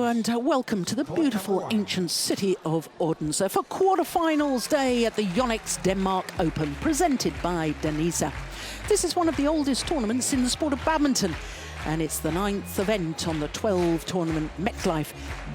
and welcome to the beautiful ancient city of Odense for quarterfinals day at the Yonex Denmark Open, presented by Denisa. This is one of the oldest tournaments in the sport of badminton, and it's the 9th event on the 12 tournament MetLife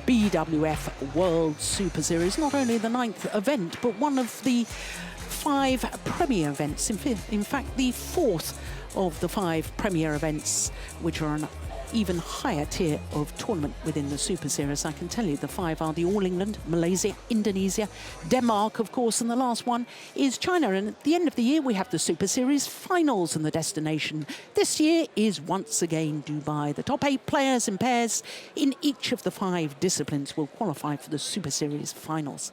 BWF World Super Series. Not only the 9th event, but one of the 5 premier events. In fact, the 4th of the 5 premier events, which are an even higher tier of tournament within the Super Series. I can tell you the 5 are the All England, Malaysia, Indonesia, Denmark, of course, and the last one is China. And at the end of the year, we have the Super Series finals, and the destination this year is once again Dubai. The top 8 players in pairs in each of the 5 disciplines will qualify for the Super Series finals.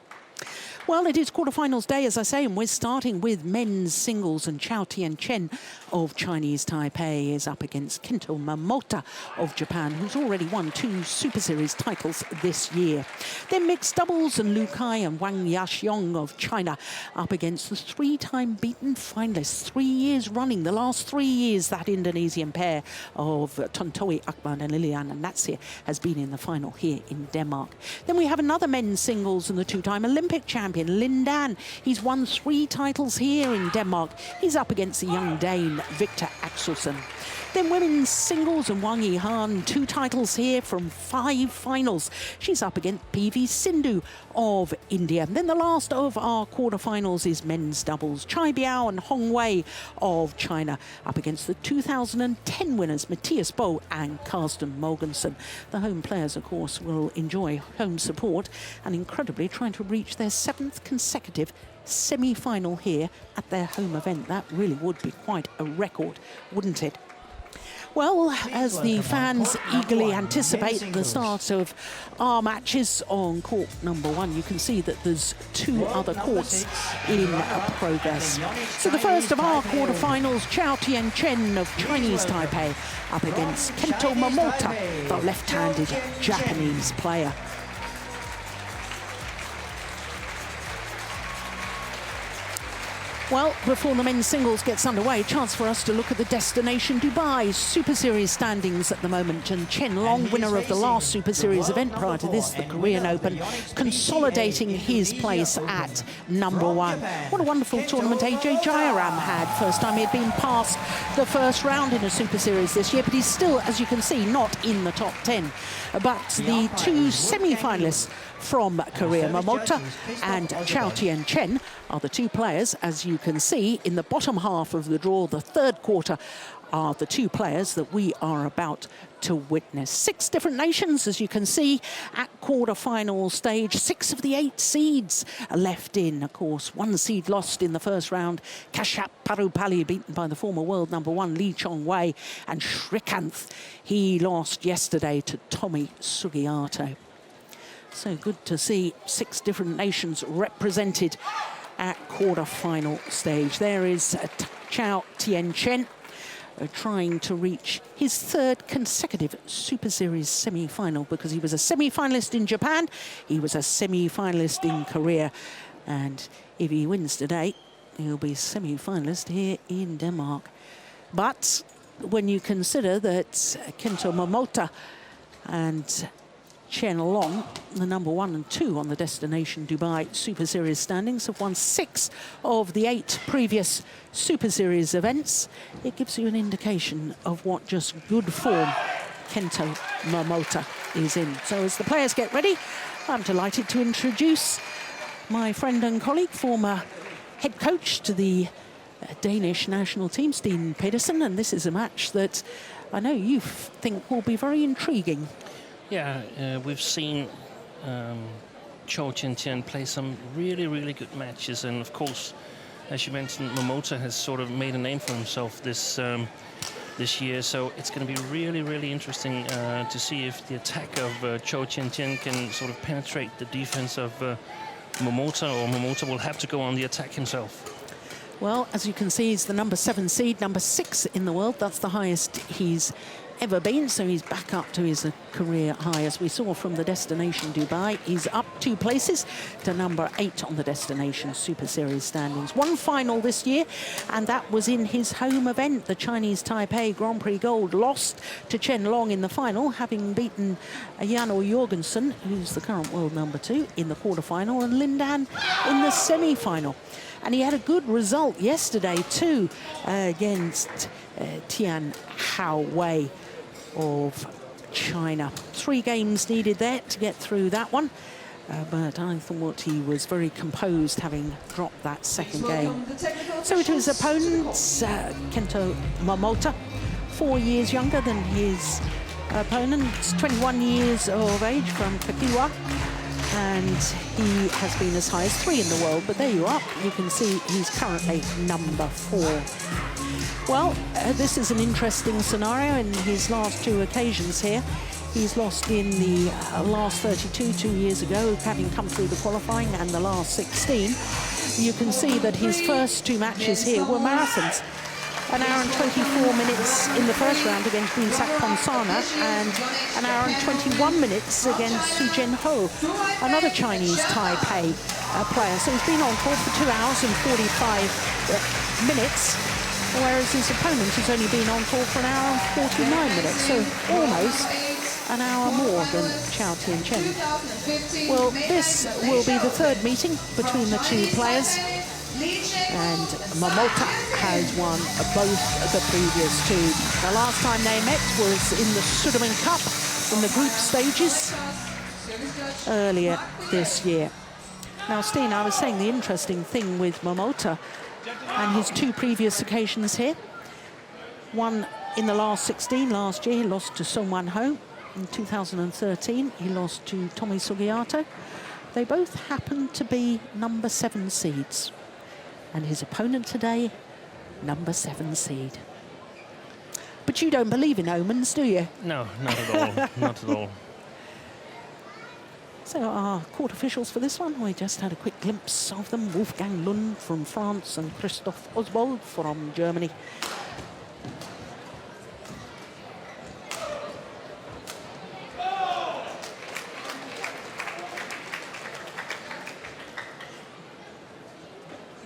Well, it is quarterfinals day, as I say, and we're starting with men's singles, and Chou Tien Chen of Chinese Taipei is up against Kento Momota of Japan, who's already won 2 Super Series titles this year. Then mixed doubles, and Lu Kai and Wang Yaxiong of China up against the 3-time beaten finalists, 3 years running, the last 3 years, that Indonesian pair of Tontowi Akbar and Liliana Natsir has been in the final here in Denmark. Then we have another men's singles and the 2-time Olympic champion, Lin Dan. He's won 3 titles here in Denmark. He's up against the young Dane, Victor Axelsen. Then women's singles, and Wang Yihan, 2 titles here from 5 finals. She's up against PV Sindhu of India. And then the last of our quarterfinals is men's doubles. Chai Biao and Hong Wei of China up against the 2010 winners, Matthias Bo and Carsten Mogensen. The home players, of course, will enjoy home support and incredibly trying to reach their 7th consecutive semi-final here at their home event. That really would be quite a record, wouldn't it? Well, as the fans eagerly anticipate the start of our matches on court number 1, you can see that there's 2 other courts in progress. So the first of our quarterfinals, Chou Tien Chen of Chinese Taipei up against Kento Momota, the left-handed Japanese player. Well, before the men's singles gets underway, chance for us to look at the destination Dubai Super Series standings at the moment. And Chen Long, winner of the last Super Series event prior to this, the Korean Open, consolidating his place at number 1. What a wonderful tournament AJ Jayaram had. First time he had been past the first round in a Super Series this year, but he's still, as you can see, not in the top 10. But the 2 semi-finalists from Korea, Momota and Chou Tien Chen, are the 2 players, as you can see, in the bottom half of the draw. The 3rd quarter are the 2 players that we are about to witness. 6 different nations, as you can see, at quarter-final stage. 6 of the 8 seeds are left in. Of course, 1 seed lost in the first round. Kashyap Parupalli beaten by the former world number 1 Lee Chong-wei, and Srikanth, he lost yesterday to Tommy Sugiyato. So good to see 6 different nations represented at quarter-final stage. There is Chou Tien Chen trying to reach his 3rd consecutive Super Series semi-final, because he was a semi-finalist in Japan, he was a semi-finalist in Korea, and if he wins today, he'll be semi-finalist here in Denmark. But when you consider that Kento Momota and Chen Long, the number 1 and 2 on the destination Dubai Super Series standings, have won 6 of the 8 previous Super Series events, it gives you an indication of what just good form Kento Momota is in. So as the players get ready, I'm delighted to introduce my friend and colleague, former head coach to the Danish national team, Stine Pedersen, and this is a match that I know you think will be very intriguing. Yeah, we've seen Chou Tien Chen play some really, really good matches. And of course, as you mentioned, Momota has sort of made a name for himself this year. So it's going to be really, really interesting to see if the attack of Chou Tien Chen can sort of penetrate the defense of Momota, or Momota will have to go on the attack himself. Well, as you can see, he's the number 7 seed, number 6 in the world. That's the highest he's ever been, so he's back up to his career high. As we saw from the destination Dubai, he's up 2 places to number 8 on the destination Super Series standings. One final this year, and that was in his home event, the Chinese Taipei Grand Prix Gold. Lost to Chen Long in the final, having beaten Jan-O Jorgensen, who's the current world number 2, in the quarterfinal, and Lin Dan in the semi-final. And he had a good result yesterday too against Tian Hao Wei of China. 3 games needed there to get through that one. But I thought he was very composed, having dropped that second game. So to his opponents, Kento Momota, 4 years younger than his opponent, 21 years of age from Kakiwa. And he has been as high as 3 in the world, but there you are. You can see he's currently number 4. Well, this is an interesting scenario in his last 2 occasions here. He's lost in the last 32, 2 years ago, having come through the qualifying, and the last 16. You can see that his first 2 matches here were marathons. An hour and 24 minutes in the first round against Bunsak Ponsana, and an hour and 21 minutes against Su Jianho, another Chinese Taipei player. So he's been on court for 2 hours and 45 minutes, whereas his opponent has only been on court for an hour and 49 minutes, so almost an hour more than Chou Tien Chen. Well, this will be the 3rd meeting between the 2 players. And Momota has won both the previous 2. The last time they met was in the Sudaman Cup in the group stages earlier this year. Now, Steen, I was saying the interesting thing with Momota and his 2 previous occasions here. One in the last 16 last year, he lost to Song Wan-ho. In 2013, he lost to Tommy Sugiyato. They both happened to be number 7 seeds. And his opponent today, number 7 seed. But you don't believe in omens, do you? No, not at all. Not at all. So our court officials for this one, we just had a quick glimpse of them. Wolfgang Lund from France and Christoph Oswald from Germany.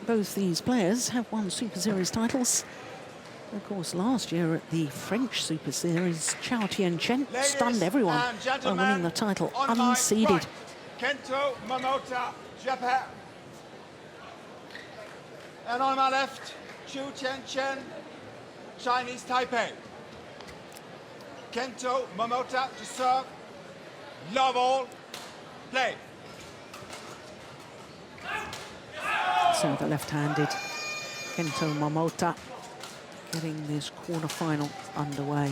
Both these players have won Super Series titles. Of course, last year at the French Super Series, Chou Tien Chen stunned everyone by winning the title unseeded. Kento Momota, Japan. And on my left, Chou Tien Chen, Chinese Taipei. Kento Momota to serve. Love all. Play. So the left-handed Kento Momota getting this quarter-final underway.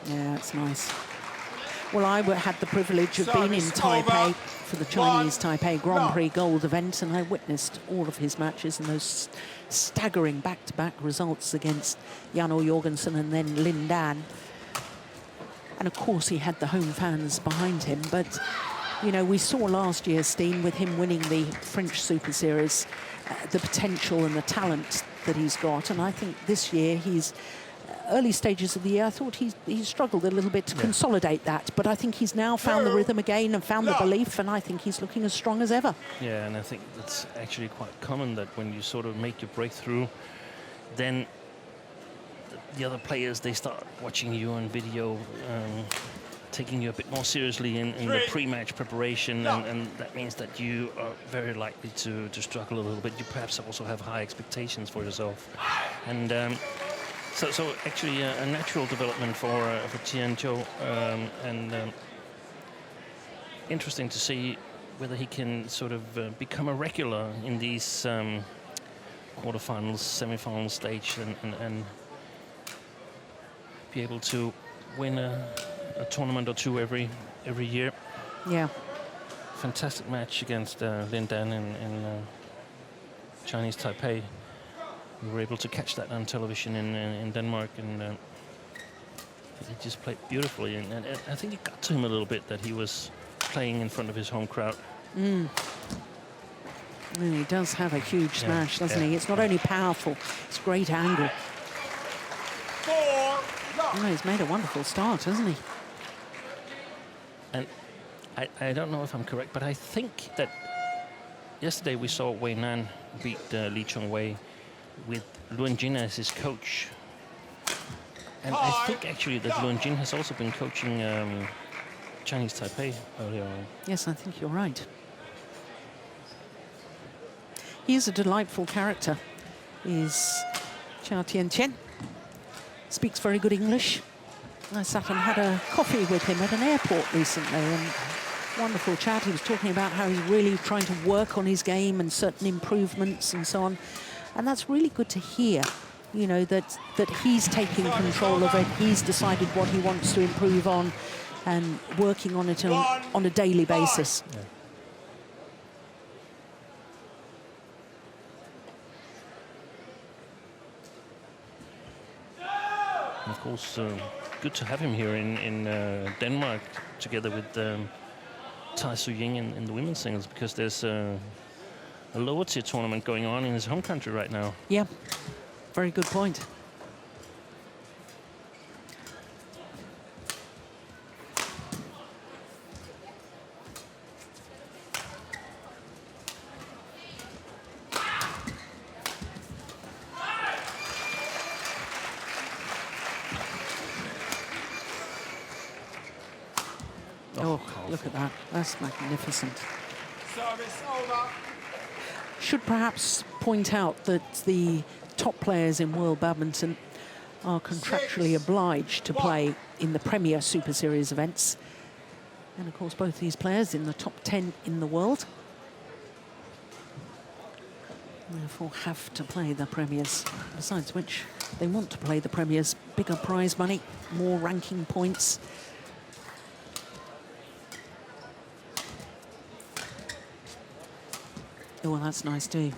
Yeah, it's nice. Well, I had the privilege of being in Taipei for the Chinese Taipei Grand Prix Gold event, and I witnessed all of his matches and those staggering back-to-back results against Jan-O Jorgensen and then Lin Dan. And of course, he had the home fans behind him. But, you know, we saw last year, Steen, with him winning the French Super Series, the potential and the talent that he's got. And I think this year, he's early stages of the year, I thought he struggled a little bit to consolidate that. But I think he's now found the rhythm again and found the belief. And I think he's looking as strong as ever. Yeah, and I think that's actually quite common that when you sort of make your breakthrough, then the other players, they start watching you on video, taking you a bit more seriously in the pre-match preparation, and that means that you are very likely to struggle a little bit. You perhaps also have high expectations for yourself. And so actually a natural development for Tien Chen, and interesting to see whether he can sort of become a regular in these quarterfinals, semi-final stage, and be able to win a tournament or 2 every year. Yeah. Fantastic match against Lin Dan in Chinese Taipei. We were able to catch that on television in Denmark, and he just played beautifully. And I think it got to him a little bit that he was playing in front of his home crowd. And he does have a huge smash, doesn't yeah. he? It's not only powerful, it's great angle. 4 love. He's made a wonderful start, hasn't he? And I don't know if I'm correct, but I think that yesterday we saw Wei Nan beat Li Chongwei with Luan Jin as his coach. And I think actually that Luan Jin has also been coaching Chinese Taipei earlier on. Yes, I think you're right. He is a delightful character. He's Chou Tien Chen. Speaks very good English. I sat and had a coffee with him at an airport recently, and wonderful chat. He was talking about how he's really trying to work on his game and certain improvements and so on. And that's really good to hear, you know, that he's taking control of it. He's decided what he wants to improve on and working on it on a daily basis. Yeah. And of course, good to have him here in Denmark together with Tai Su Ying in the women's singles, because there's a lower tier tournament going on in his home country right now. Yeah, very good point. Oh, look at that. That's magnificent. Service over. Should perhaps point out that the top players in world badminton are contractually obliged to play in the Premier Super Series events. And of course, both these players in the top 10 in the world. Therefore, have to play the Premiers. Besides which, they want to play the Premiers. Bigger prize money, more ranking points. Oh, well, that's nice too.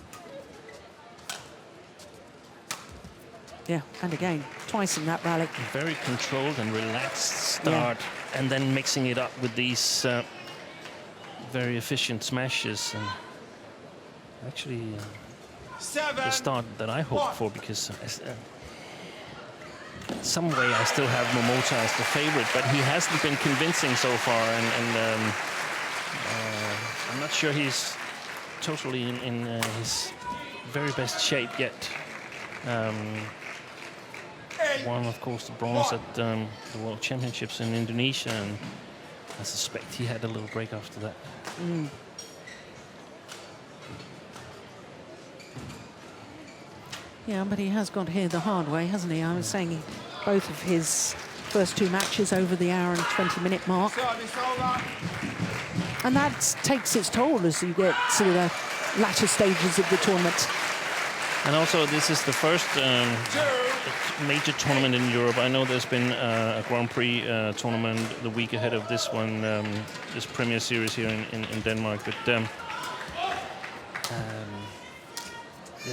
Yeah, and again, twice in that rally. Very controlled and relaxed start, and then mixing it up with these very efficient smashes. And actually, the start that I hoped for, because some way I still have Momota as the favorite, but he hasn't been convincing so far, and I'm not sure he's totally in his very best shape yet. Won, of course, the bronze at the World Championships in Indonesia, and I suspect he had a little break after that. Yeah, but he has got here the hard way, hasn't he? I was saying both of his first two matches over the hour and 20-minute mark. Service over. And that takes its toll as you get to the latter stages of the tournament. And also, this is the first major tournament in Europe. I know there's been a Grand Prix tournament the week ahead of this one, this Premier Series here in Denmark. But there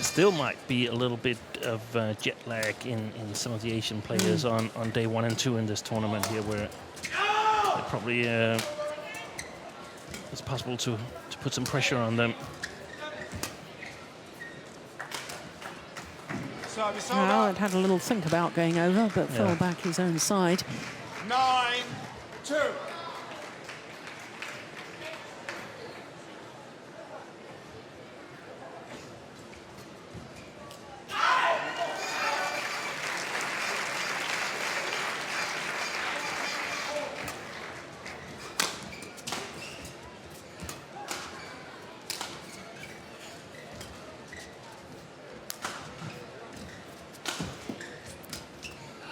still might be a little bit of jet lag in some of the Asian players on day 1 and 2 in this tournament here, where it probably it's possible to put some pressure on them. Service Well, over. it had a little think about going over, but fell back his own side. 9-2.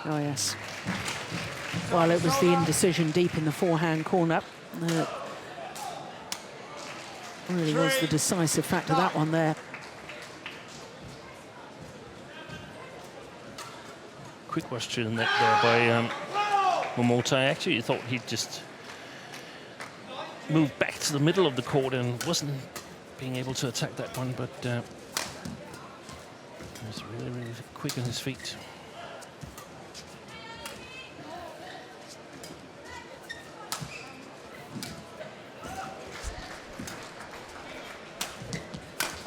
Oh, yes. Well, it was the indecision deep in the forehand corner that really was the decisive factor, that one there. Quick question there by Momota. I actually thought he'd just moved back to the middle of the court and wasn't being able to attack that one, but he was really, really quick on his feet.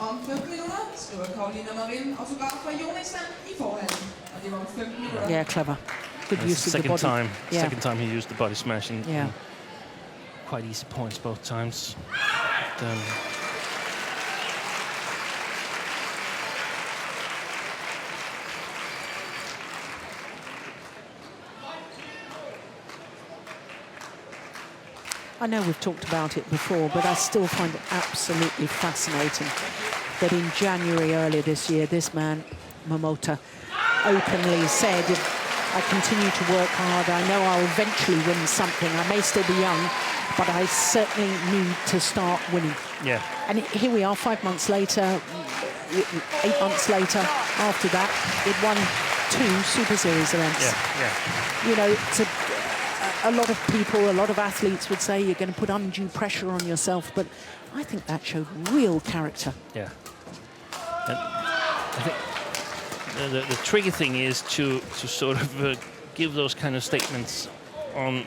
om 15 minutter skriver Karolina Marin autograf fra Jonisland i forhallen. Og det var om 15 minutter. Yeah, clever. Good use of the body. Second time he used the body smash and Yeah. quite easy points both times. But, I know we've talked about it before, but I still find it absolutely fascinating that in January earlier this year, this man, Momota, openly said, if I continue to work hard, I know I'll eventually win something. I may still be young, but I certainly need to start winning. yeah. And here we are, 5 months later, 8 months later, after that, it won 2 Super Series events. Yeah, yeah. You know, it's a lot of people, a lot of athletes would say you're going to put undue pressure on yourself, but I think that showed real character. Yeah. And I think the tricky thing is to sort of give those kind of statements on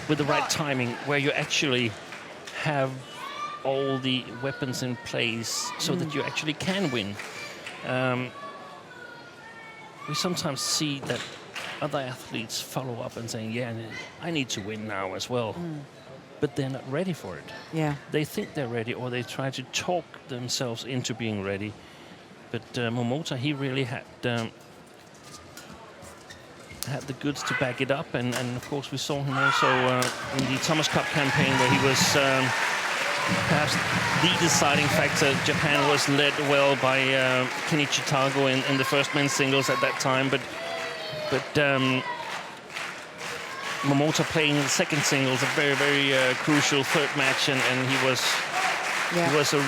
with the right timing, where you actually have all the weapons in place so that you actually can win. We sometimes see that other athletes follow up and saying, yeah, I need to win now as well. But they're not ready for it. Yeah. They think they're ready, or they try to talk themselves into being ready. But Momota, he really had the goods to back it up. And of course, we saw him also in the Thomas Cup campaign, where he was perhaps the deciding factor. Japan was led well by Kenichi Tago in the first men's singles at that time. But Momota playing in the second singles, a very, very crucial third match, and he was a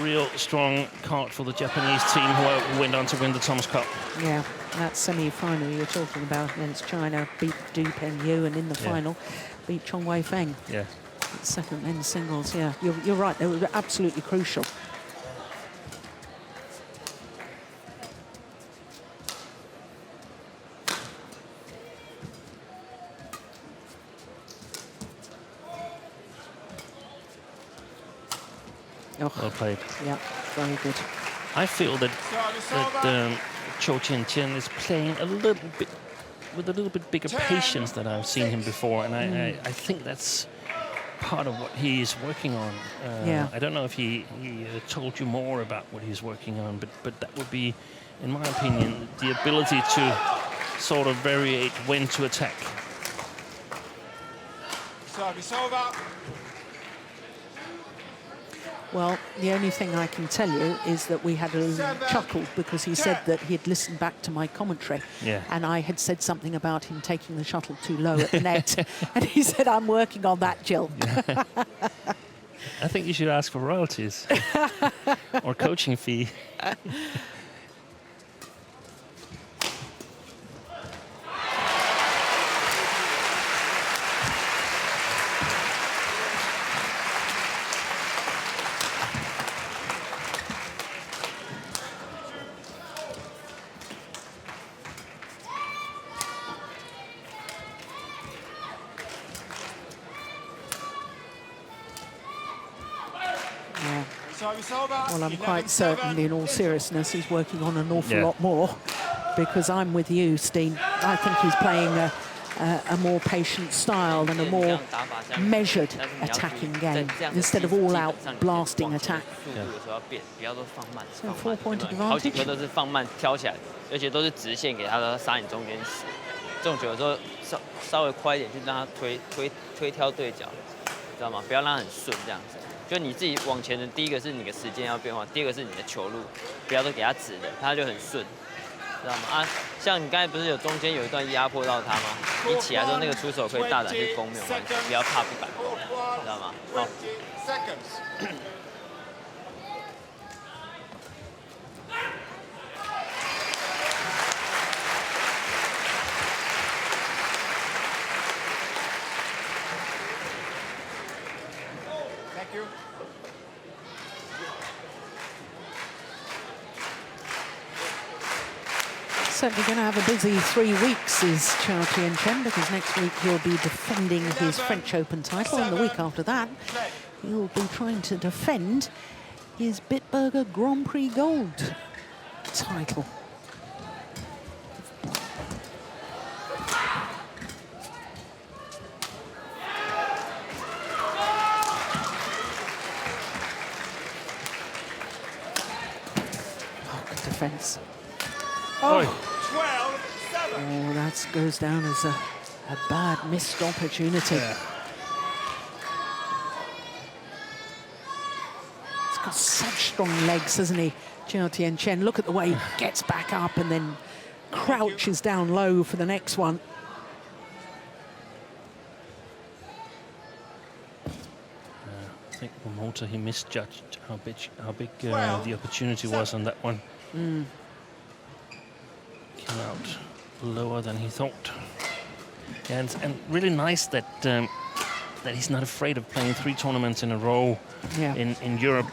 real strong card for the Japanese team, who went on to win the Thomas Cup. Yeah, that semi-final you're talking about against China, beat Du Pengyu, and in the final beat Chong Wei Feng. Yeah. Second men's singles, yeah. You're right, they were absolutely crucial. Well played. Yeah, very good. I feel that Chou Tien Chen is playing a little bit with a little bit bigger patience than I've seen him before, and I think that's part of what he is working on. I don't know if he told you more about what he's working on, but that would be, in my opinion, the ability to sort of variate when to attack. Service over. Well, the only thing I can tell you is that we had a little chuckle because he said that he had listened back to my commentary, and I had said something about him taking the shuttle too low at the net, and he said, I'm working on that, Jill. I think you should ask for royalties or coaching fee. Well, I'm quite certain, in all seriousness, he's working on an awful lot more, because I'm with you, Steen. I think he's playing a more patient style and a more measured attacking game instead of all-out blasting attack. So 4-point advantage. 好几颗都是放慢挑起来，而且都是直线给他的杀你中间死。这种球有时候稍微快一点，去让他推挑对角，知道吗？不要让他很顺这样子。就你自己往前的，第一个是你的时间要变化，第二个是你的球路，不要都给他直的，他就很顺。 知道吗？啊，像你刚才不是有中间有一段压迫到他吗？你起来之后那个出手可以大胆去攻，没有关系，不要怕不敢攻，知道吗？好。Thank you. Certainly going to have a busy 3 weeks, is Chou Tien Chen, because next week he'll be defending his French Open title, and the week after that he'll be trying to defend his Bitburger Grand Prix Gold title. Oh, good defense. Oh. 12-7. Oh, that goes down as a bad missed opportunity. Yeah. He's got such strong legs, hasn't he, Chou Tien Chen? Look at the way he gets back up and then crouches down low for the next one. I think Momota, he misjudged how big the opportunity was on that one. Came out lower than he thought. And really nice that that he's not afraid of playing 3 tournaments in a row in Europe.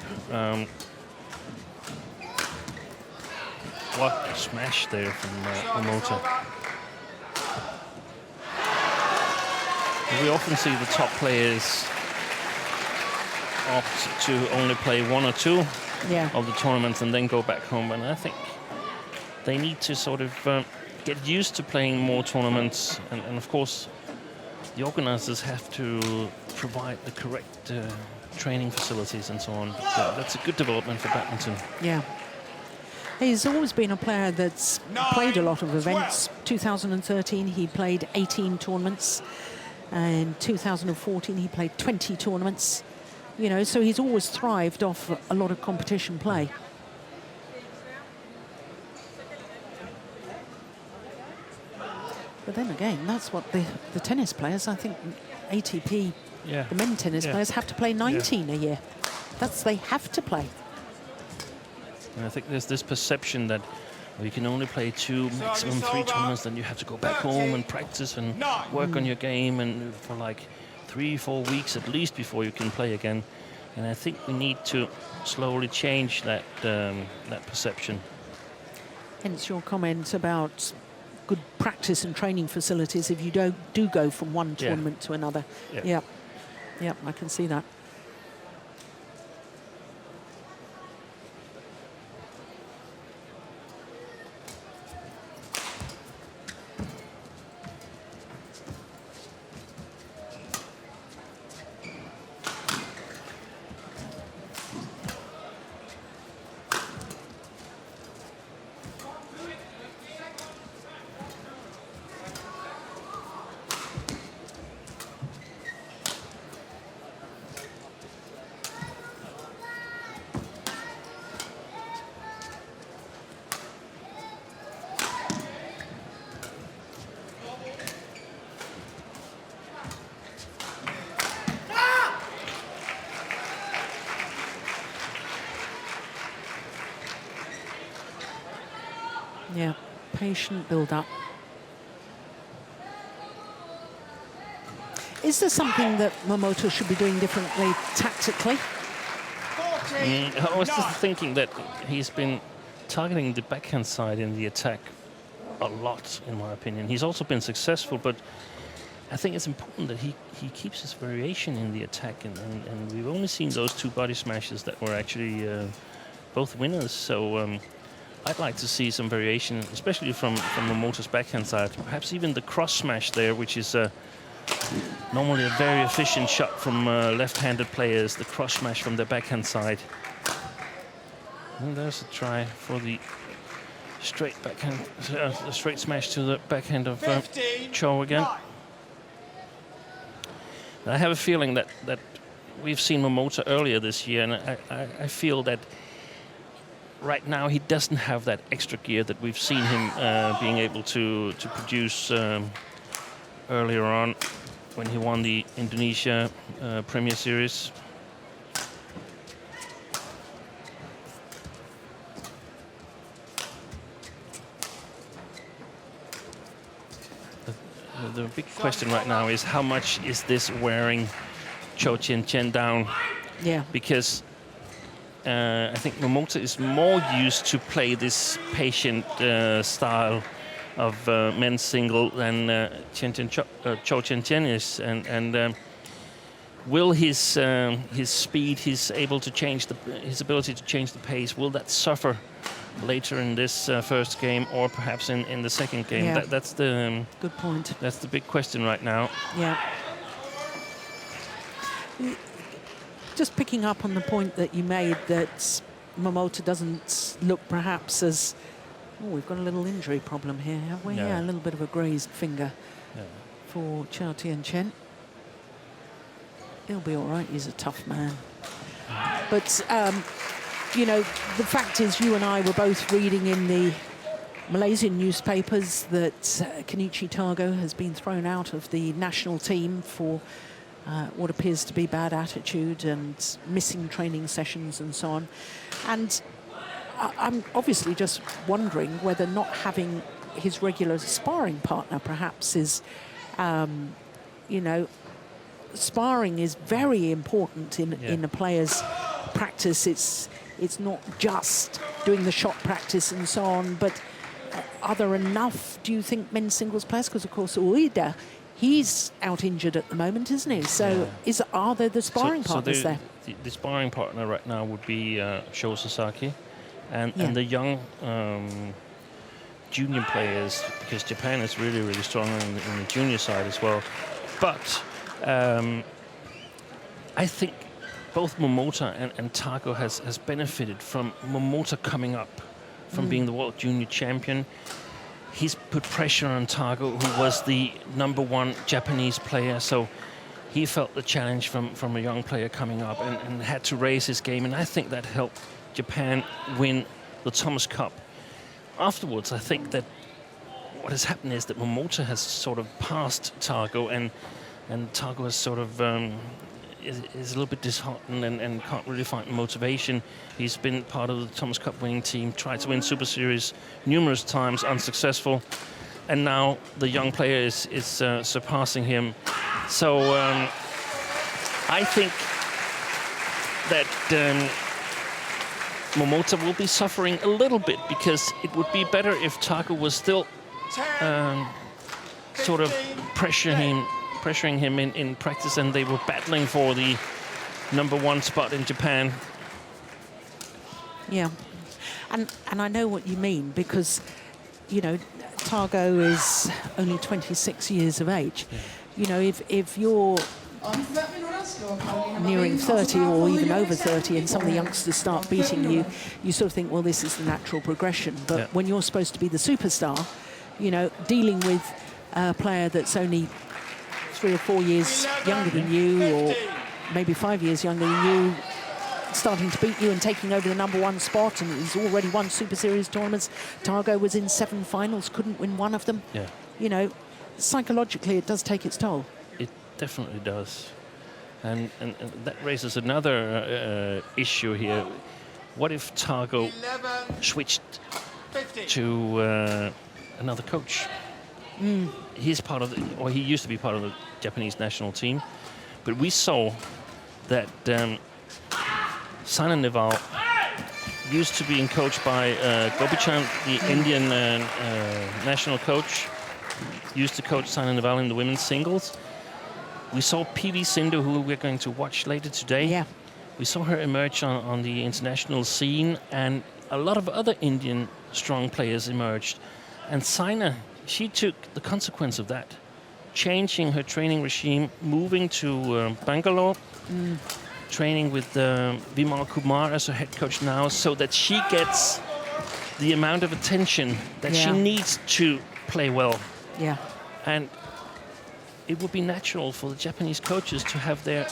What a smash there from Momota. We often see the top players opt to only play 1 or 2 of the tournaments and then go back home. And I think they need to sort of get used to playing more tournaments. And of course, the organizers have to provide the correct training facilities and so on. But that's a good development for badminton. Yeah. He's always been a player that's played a lot of events. 2013, he played 18 tournaments. And 2014, he played 20 tournaments. You know, so he's always thrived off a lot of competition play. But then again, that's what the tennis players, I think ATP, the men tennis players have to play 19 a year. They have to play. And I think there's this perception that you can only play 2, maximum 3 tournaments, then you have to go back home and practice and work on your game and for like 3-4 weeks at least before you can play again. And I think we need to slowly change that that perception. Hence your comment about good practice and training facilities if you do go from one tournament to another. Yeah, I can see that. Yeah, patient build-up. Is there something that Momota should be doing differently tactically? I was just thinking that he's been targeting the backhand side in the attack a lot, in my opinion. He's also been successful, but I think it's important that he keeps his variation in the attack, and we've only seen those 2 body smashes that were actually both winners. So I'd like to see some variation, especially from Momota's backhand side. Perhaps even the cross smash there, which is normally a very efficient shot from left-handed players, the cross smash from the backhand side. And there's a try for the straight backhand, straight smash to the backhand of Chou again. I have a feeling that we've seen Momota earlier this year, and I feel that right now he doesn't have that extra gear that we've seen him being able to produce earlier on when he won the Indonesia Premier Series. The big question right now is how much is this wearing Chou Tien Chen down? Yeah. Because I think Momota is more used to play this patient style of men's single than Chou Tien Chen is, and will his speed, his ability to change the pace, will that suffer later in this first game, or perhaps in the second game? Yeah. That's the Good point. That's the big question right now. Yeah. Just picking up on the point that you made, that Momota doesn't look perhaps as... Oh, we've got a little injury problem here, have we? Yeah, a little bit of a grazed finger for Chou Tien Chen. He'll be all right. He's a tough man. But, you know, the fact is you and I were both reading in the Malaysian newspapers that Kenichi Targo has been thrown out of the national team for what appears to be bad attitude and missing training sessions and so on. And I'm obviously just wondering whether not having his regular sparring partner perhaps is, you know, sparring is very important in a player's practice. It's not just doing the shot practice and so on, but are there enough, do you think, men's singles players? Because, of course, Ueda, he's out injured at the moment, isn't he? So are there the sparring partners there? The sparring partner right now would be Sho Sasaki and the young junior players, because Japan is really, really strong in the junior side as well. But I think both Momota and Targo has benefited from Momota coming up, from being the world junior champion. He's put pressure on Targo, who was the #1 Japanese player, so he felt the challenge from a young player coming up and had to raise his game, and I think that helped Japan win the Thomas Cup. Afterwards, I think that what has happened is that Momota has sort of passed Targo, and Targo has sort of is a little bit disheartened and can't really find motivation. He's been part of the Thomas Cup winning team, tried to win Super Series numerous times, unsuccessful, and now the young player is surpassing him. So I think that Momota will be suffering a little bit, because it would be better if Targo was still sort of pressuring him in practice, and they were battling for the #1 spot in Japan. Yeah, and I know what you mean, because, you know, Targo is only 26 years of age. You know, if you're nearing 30 or even over 30 and some of the youngsters start beating you, you sort of think, well, this is the natural progression. But when you're supposed to be the superstar, you know, dealing with a player that's only 3 or 4 years younger than you, or maybe 5 years younger than you, starting to beat you and taking over the #1 spot, and he's already won Super Series tournaments. Targo was in 7 finals, couldn't win one of them. Yeah. You know, psychologically it does take its toll. It definitely does. And that raises another issue here. What if Targo switched to another coach? He's part of or he used to be part of the Japanese national team, but we saw that Saina Nehwal used to be coached by Gopichan, the Indian national coach, used to coach Saina Nehwal in the women's singles. We saw PV Sindhu, who we're going to watch later today. Yeah. We saw her emerge on the international scene, and a lot of other Indian strong players emerged. And Saina, she took the consequence of that, changing her training regime, moving to Bangalore, training with Vimal Kumar as her head coach now, so that she gets the amount of attention that she needs to play well. Yeah. And it would be natural for the Japanese coaches to have their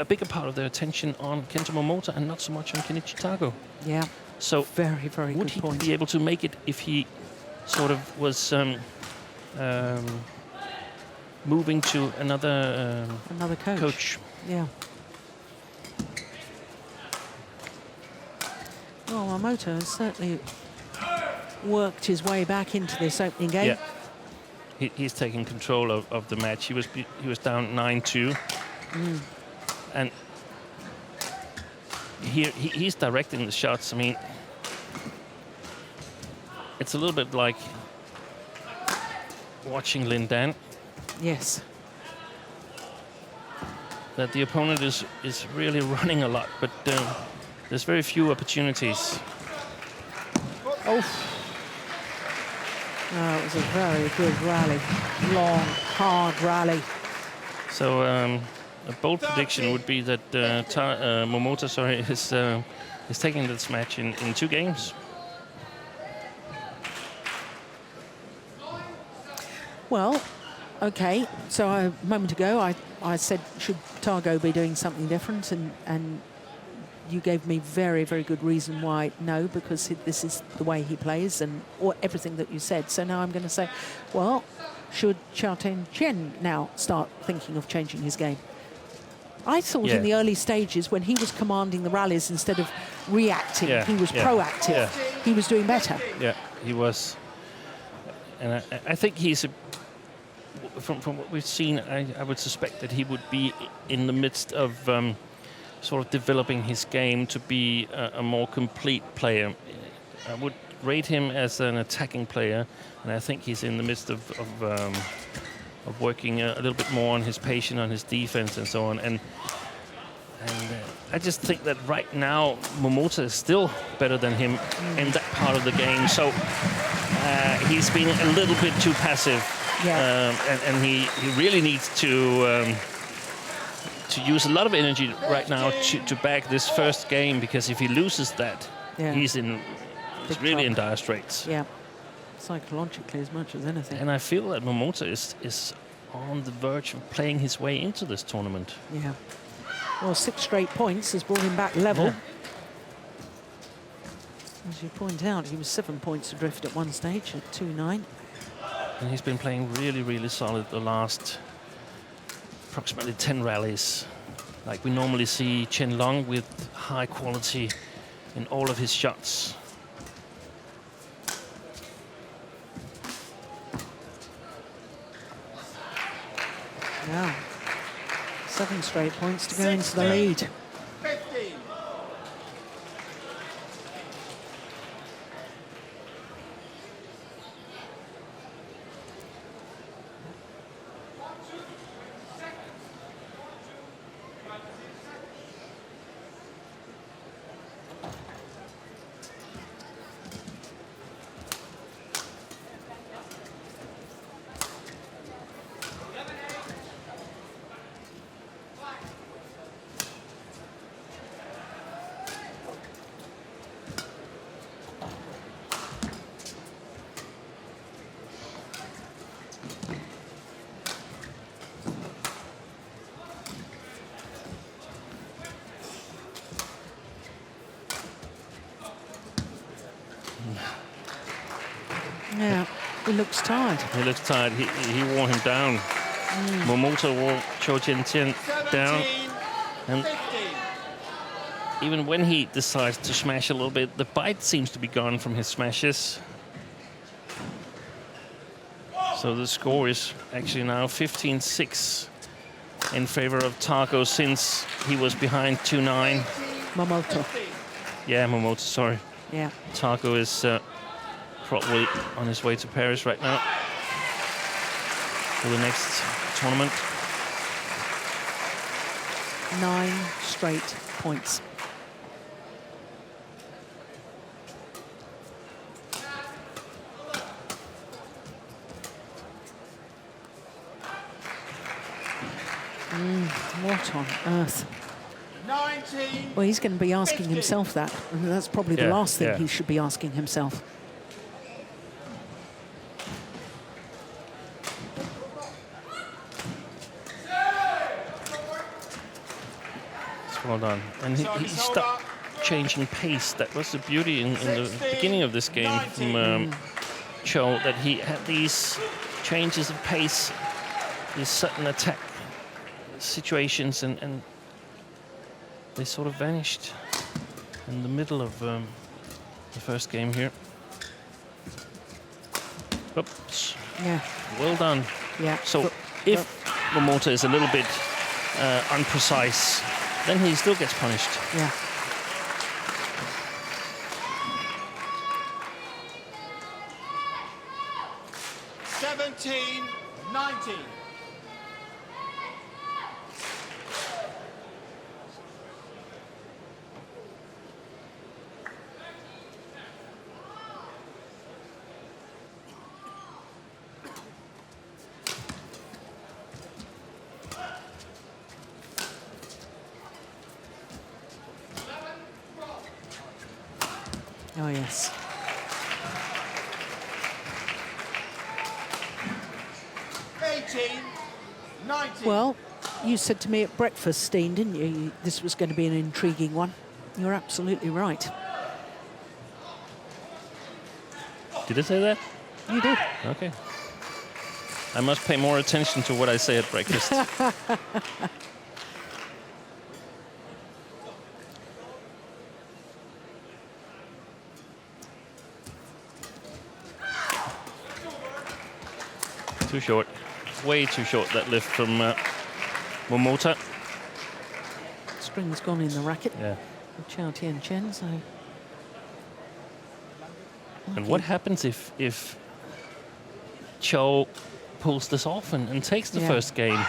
a bigger part of their attention on Kento Momota and not so much on Kenichi Targo. Yeah. So very, very would good he point. be able to make it if he sort of was moving to another coach? Yeah. Well, Momota has certainly worked his way back into this opening game. Yeah. He's taking control of the match. He was down 9-2, and here he's directing the shots. I mean, it's a little bit like watching Lin Dan. Yes. that the opponent is really running a lot, but there's very few opportunities. Oh. It was a very good rally. Long, hard rally. So a bold prediction would be that Momota, is taking this match in 2 games. Well, okay. So a moment ago, I said, should Targo be doing something different? And you gave me very, very good reason why no, because this is the way he plays and everything that you said. So now I'm going to say, well, should Chou Tien Chen now start thinking of changing his game? I thought in the early stages when he was commanding the rallies instead of reacting, he was proactive. Yeah. He was doing better. Yeah, he was. And I think he's, from what we've seen, I would suspect that he would be in the midst of sort of developing his game to be a more complete player. I would rate him as an attacking player, and I think he's in the midst of working a little bit more on his patience, on his defense, and so on. And I just think that right now Momota is still better than him in that part of the game. So he's been a little bit too passive, and he really needs to use a lot of energy right now to back this first game, because if he loses that, he's really in dire straits. Yeah, psychologically as much as anything. And I feel that Momota is on the verge of playing his way into this tournament. Yeah. Well, 6 straight points has brought him back level. Yeah. As you point out, he was 7 points adrift at one stage at 2-9. And he's been playing really, really solid the last approximately 10 rallies. Like we normally see Chen Long with high quality in all of his shots. Yeah. 7 straight points to go into the lead. 15. Yeah, he looks tired. He looks tired. He wore him down. Momota wore Chou Tien Chen down. 17, And 15. even when he decides to smash a little bit, the bite seems to be gone from his smashes. So the score is actually now 15-6 in favor of Targo, since he was behind 2-9. Momota. Yeah, Momota, sorry. Yeah. Targo is probably on his way to Paris right now for the next tournament. 9 straight points. What on earth? 19. Well, he's going to be asking 50. himself that. And that's probably the Yeah, last thing yeah. he should be asking himself. It's well done. And he stopped changing pace. That was the beauty in the beginning of this game from Chou, that he had these changes of pace, these sudden attack situations, and they sort of vanished in the middle of the first game here. Oops. Yeah. Well done. Yeah. So if Momota is a little bit unprecise, then he still gets punished. Yeah. Oh, yes. 19. Well, you said to me at breakfast, Steen, didn't you? This was going to be an intriguing one. You're absolutely right. Did I say that? You did. Okay. I must pay more attention to what I say at breakfast. Too short. Way too short, that lift from Momota. String's gone in the racket. Yeah. With Chou Tien Chen, so... And what happens if Chou pulls this off and takes the first game?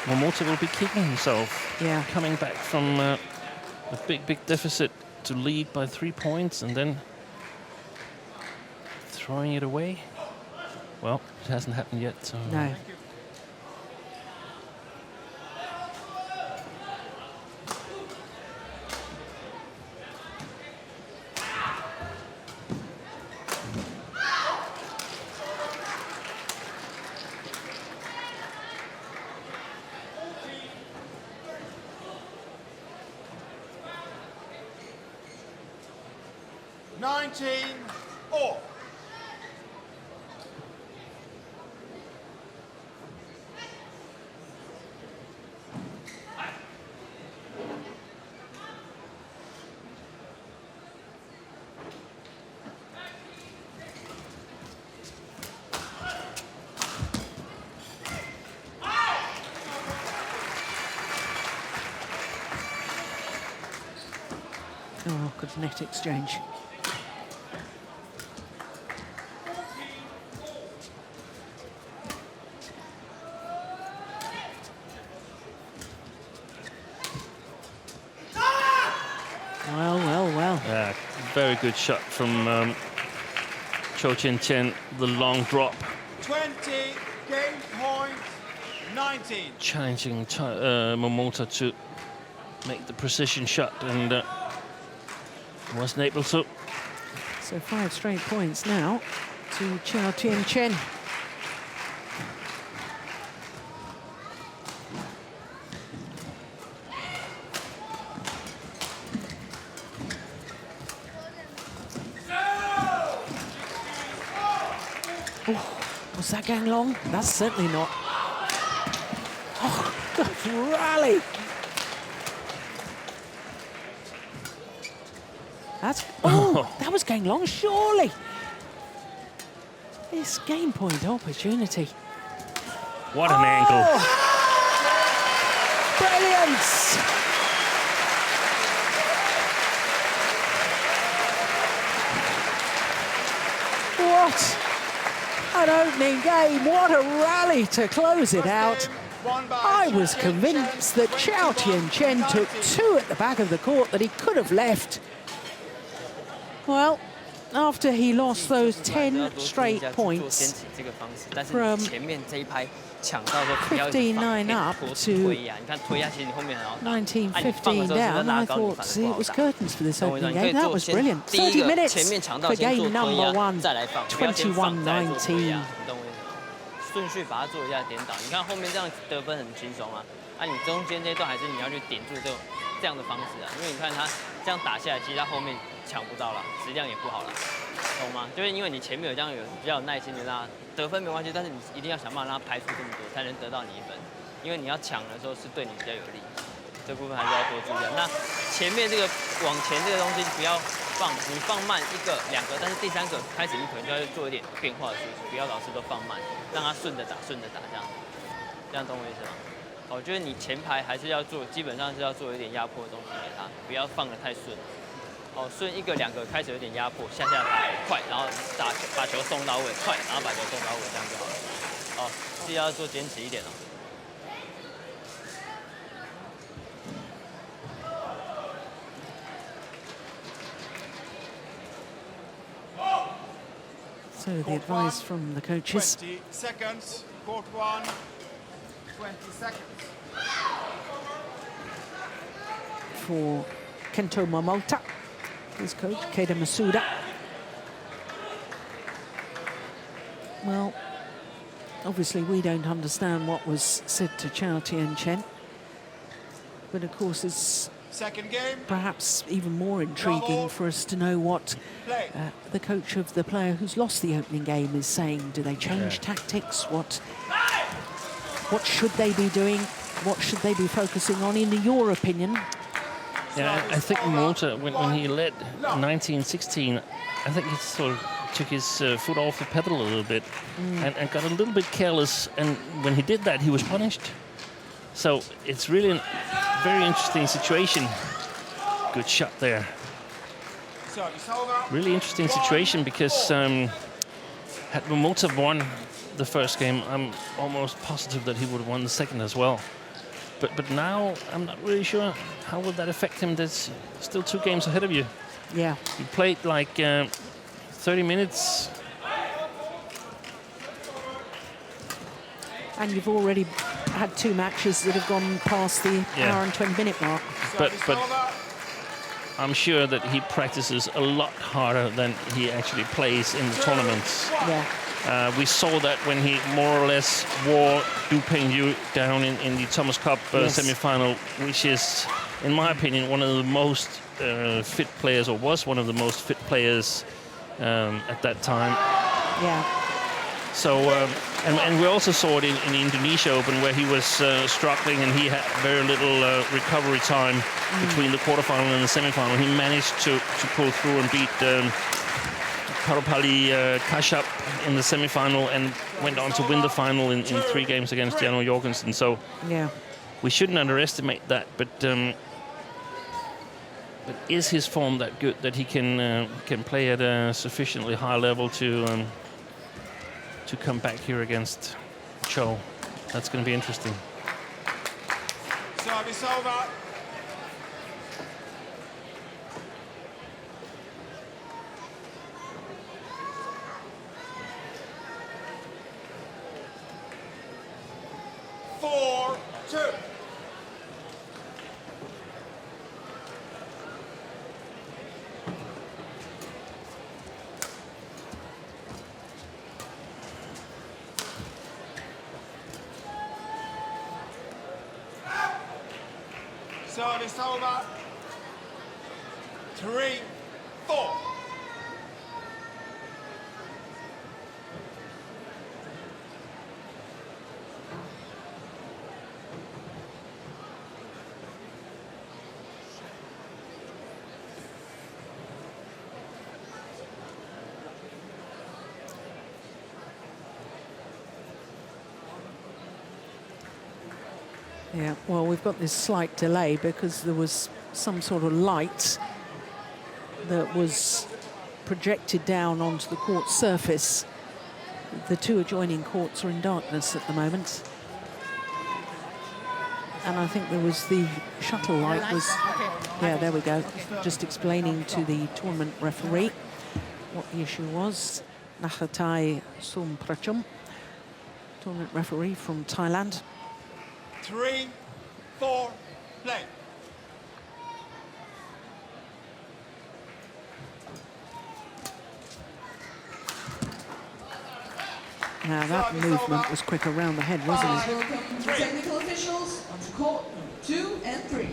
Momota will be kicking himself. Yeah. Coming back from a big deficit to lead by 3 points and then throwing it away. Well, it hasn't happened yet, so... No. All. Oh, good net exchange. Well. Yeah, very good shot from Chou Tien Chen, the long drop. 20, game point, 19. Challenging Momota to make the precision shot and wasn't able to. So 5 straight points now to Chou Tien Chen. Oh, was that going long? That's certainly not. Oh, good rally. That's, that was going long, surely. This game point opportunity. What an angle. Brilliance. What an opening game. What a rally to close it out. I was convinced that Chou Tien Chen took 2 at the back of the court that he could have left. Well, after he lost those 10 straight points from 15-9 up to 19-15 down, I thought it was curtains for this opening game. That was brilliant. 30 minutes for game number 1, 21-19. 顺序把它做一下颠倒，你看后面这样得分很轻松啊。那你中间这段还是你要去顶住这样的方式啊，因为你看他这样打下来，其实他后面抢不到了，质量也不好了，懂吗？就是因为你前面有这样比较有耐心的让他得分没关系，但是你一定要想办法让他排出这么多，才能得到你1分。因为你要抢的时候是对你比较有利，这部分还是要多注意。那前面这个往前这个东西不要放，你放慢1个、2个，但是第3个开始你可能就要做一点变化的输出，不要老是都放慢，让他顺着打这样懂我意思吗？我觉得你前排还是要做，基本上是要做一点压迫的东西给他，不要放得太顺。顺1个、2个开始有点压迫，下打快，然后把球送到位，快，然后把球送到位，这样就好了。自己要做坚持一点哦。So the advice from the coaches. 20 seconds, court 1, 20 seconds. For Kento Momota. his coach, Keita Masuda. Well, obviously we don't understand what was said to Chou Tien Chen. But of course it's Second game. perhaps even more intriguing for us to know what the coach of the player who's lost the opening game is saying. Do they change tactics? What should they be doing? What should they be focusing on, in your opinion? Yeah, I think Momota, when he led 1916, I think he sort of took his foot off the pedal a little bit and got a little bit careless. And when he did that, he was punished. So it's really a very interesting situation. Good shot there. Really interesting situation because had Momota won the first game, I'm almost positive that he would have won the second as well. But now I'm not really sure how will that affect him. There's still 2 games ahead of you. Yeah. You played like 30 minutes. And you've already had 2 matches that have gone past the hour and 20-minute mark. But I'm sure that he practices a lot harder than he actually plays in the tournaments. Yeah. We saw that when he more or less wore Du Pengyu down in the Thomas Cup semi-final, which is, in my opinion, one of the most fit players, or was one of the most fit players at that time. Yeah. So, and we also saw it in Indonesia Open, where he was struggling and he had very little recovery time between the quarterfinal and the semi-final. He managed to pull through and beat Paropali Kashyap in the semi-final and went on to win the final in 3 games against Janno Jorgensen. So we shouldn't underestimate that. But is his form that good that he can play at a sufficiently high level to come back here against Chou? That's going to be interesting. Service over. Service over. 3-4. Yeah, well, we've got this slight delay because there was some sort of light that was projected down onto the court surface. The 2 adjoining courts are in darkness at the moment. And I think there was the shuttle light was, yeah, there we go, just explaining to the tournament referee what the issue was. Nachatai Somprachum, tournament referee from Thailand. 3-4, play. Now that movement was quick around the head, wasn't it? Welcome to technical officials on court 2 and 3.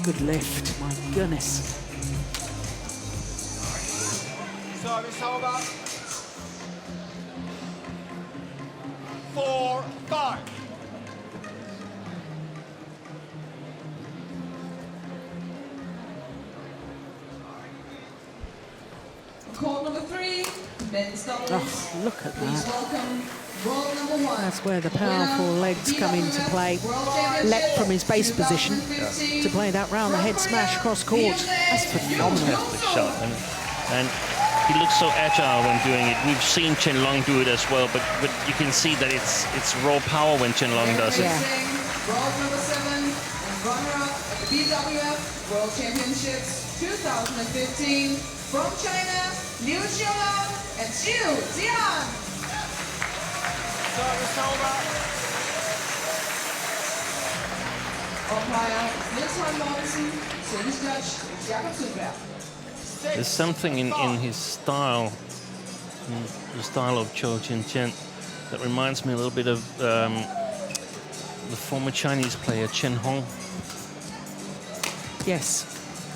Good lift, my goodness. Service over. 4-5. Court number 3, men's doubles. Oh, look at Please that. welcome world number 1. That's where the powerful legs come into play. Leapt from his base position to play that round the head smash across court. That's phenomenal. Fantastic shot. And He looks so agile when doing it. We've seen Chen Long do it as well, but you can see that it's raw power when Chen Long does it. Yeah. World number 7 and runner-up at the BWF World Championships 2015 from China, Liu Xiaolong and Chou Tien. Service over. Umpire Niels Mortensen, service judge Jakob Sundberg. There's something in his style, in the style of Chou Tien Chen, that reminds me a little bit of the former Chinese player Chen Hong. Yes,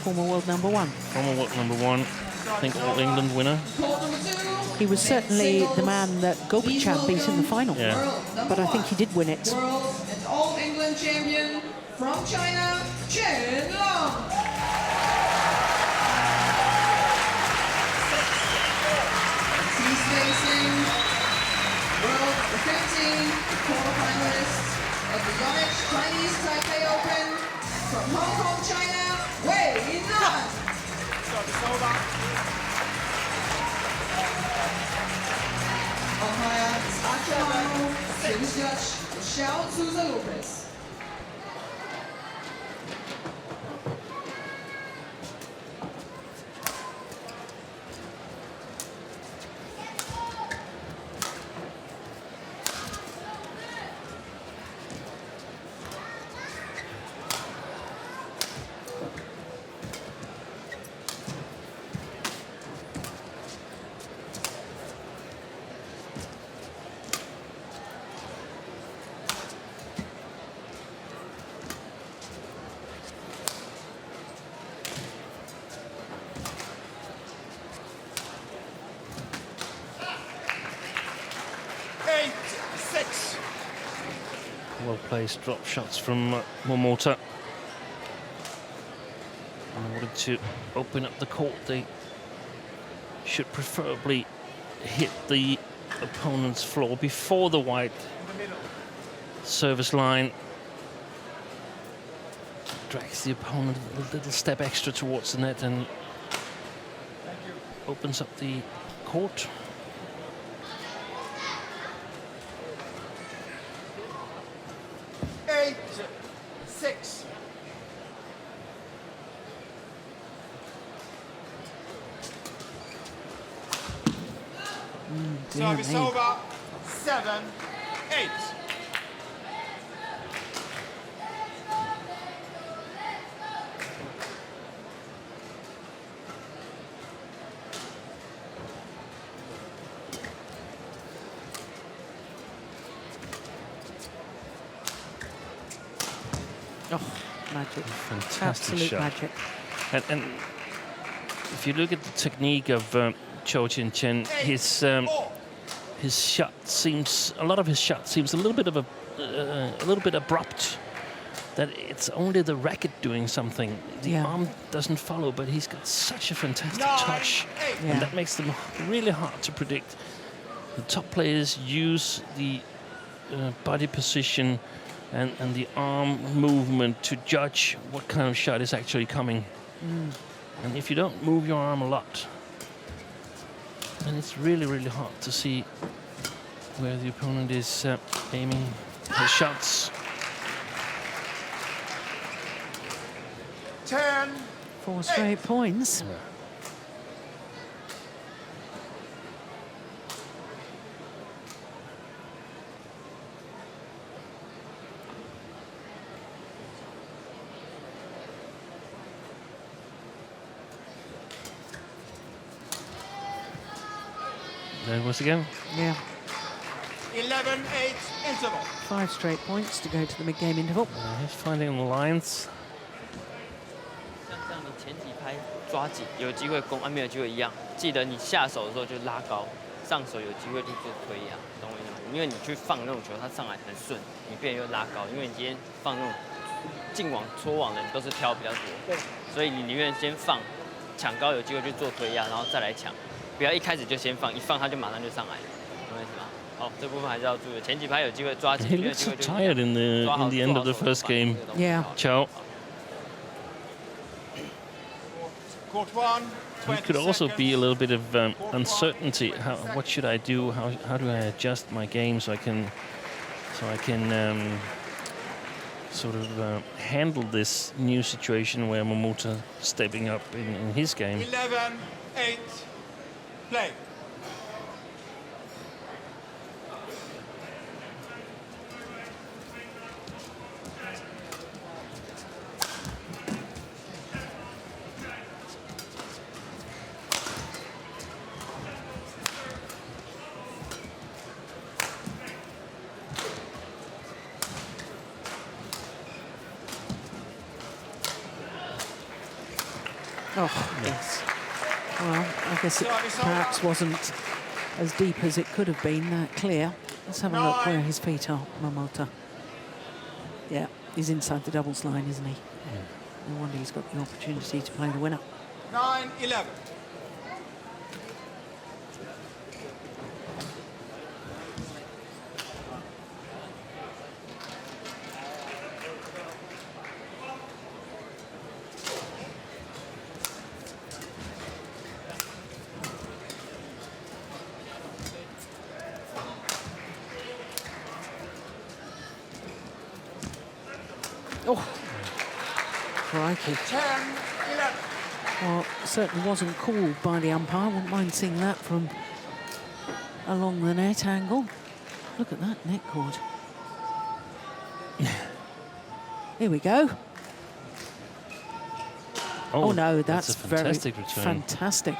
former world number 1. Former world number 1, I think All England winner. Court number 2. He was certainly the man that Gobichan beat in the final. Yeah. But I think he did win it. World and All England champion from China, Chen Long. He's facing World 15 quarterfinalist at the Yonex Chinese Taipei Open from Hong Kong, China, Wei Nan. Service over. Umpire is Archie, service judge Michelle Souza Lopez. Well-placed drop shots from Momota. In order to open up the court, they should preferably hit the opponent's floor before the white service line. Drags the opponent a little step extra towards the net and opens up the court. Service over. 7, 8. Oh, magic. Fantastic Absolute shot. magic. And if you look at the technique of Chou Tien Chen, his shot seems, a lot of his shot seems a little bit abrupt. That it's only the racket doing something. The arm doesn't follow, but he's got such a fantastic touch, and that makes them really hard to predict. The top players use the body position and the arm movement to judge what kind of shot is actually coming. And if you don't move your arm a lot, then it's really, really hard to see where the opponent is aiming his shots. 10. 4 straight points. There it was again. Yeah. 11-8 interval. 5 straight points to go to the mid-game interval. He's finding the lines. 像这样，你前几拍抓紧，有机会攻，没有机会一样。记得你下手的时候就拉高，上手有机会就做推压，懂我意思吗？因为你去放那种球，它上来很顺，你别人又拉高，因为你今天放那种进网、戳网的，你都是挑比较多，所以你宁愿先放，抢高有机会去做推压，然后再来抢，不要一开始就先放，一放它就马上就上来了，懂我意思吗？好，这部分还是要注意，前几拍有机会抓紧， He 没有 looks 机 so 会就 tired in the end of the first game. Yeah. Chou. Court 1. it could also be a little bit of uncertainty. What should I do? How do I adjust my game so I can sort of handle this new situation where Momota stepping up in his game. 11-8, play. Oh, yes. Well, I guess it perhaps wasn't as deep as it could have been, that clear. Let's have a look where his feet are, Momota. Yeah, he's inside the doubles line, isn't he? Yeah. No wonder he's got the opportunity to play the winner. 9-11. Oh, crikey. 10-11. Well, certainly wasn't called by the umpire. Wouldn't mind seeing that from along the net angle. Look at that net cord. Here we go. Oh no, that's a fantastic very return. Fantastic.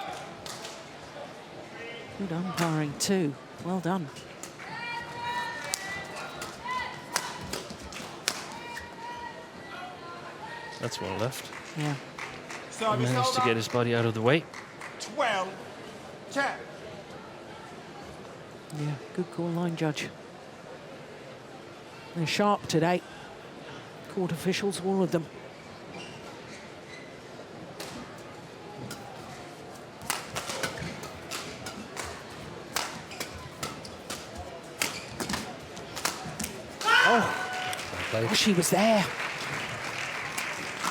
Good umpiring too. Well done. That's well left. Yeah. He Service managed to over. get his body out of the way. 12-10. Yeah, good call, line judge. They're sharp today. Court officials, all of them. Oh, she was there.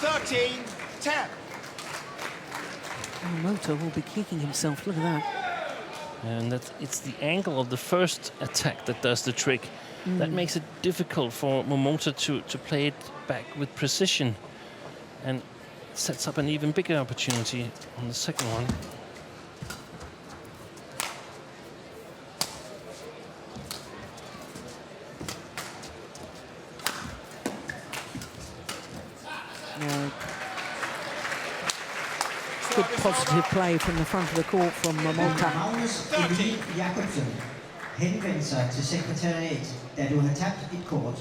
13-10. Momota will be kicking himself. Look at that. And it's the angle of the first attack that does the trick. That makes it difficult for Momota to play it back with precision, and sets up an even bigger opportunity on the second one. Yeah. Good positive play from the front of the court from Momota. Magnus Emil Jacobsen. Henvend sig til sekretariat, da du har tabt et kort.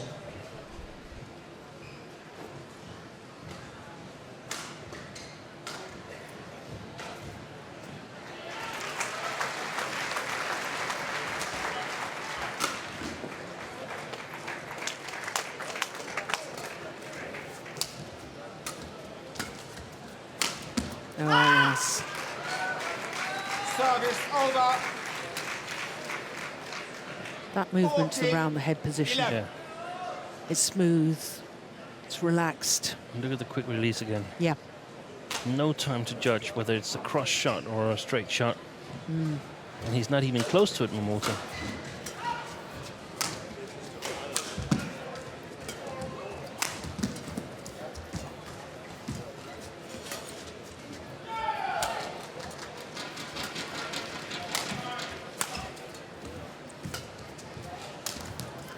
Oh, yes. Service over. That movement's around the head position. Yeah. It's smooth. It's relaxed. And look at the quick release again. Yeah. No time to judge whether it's a cross shot or a straight shot. And he's not even close to it, Momota.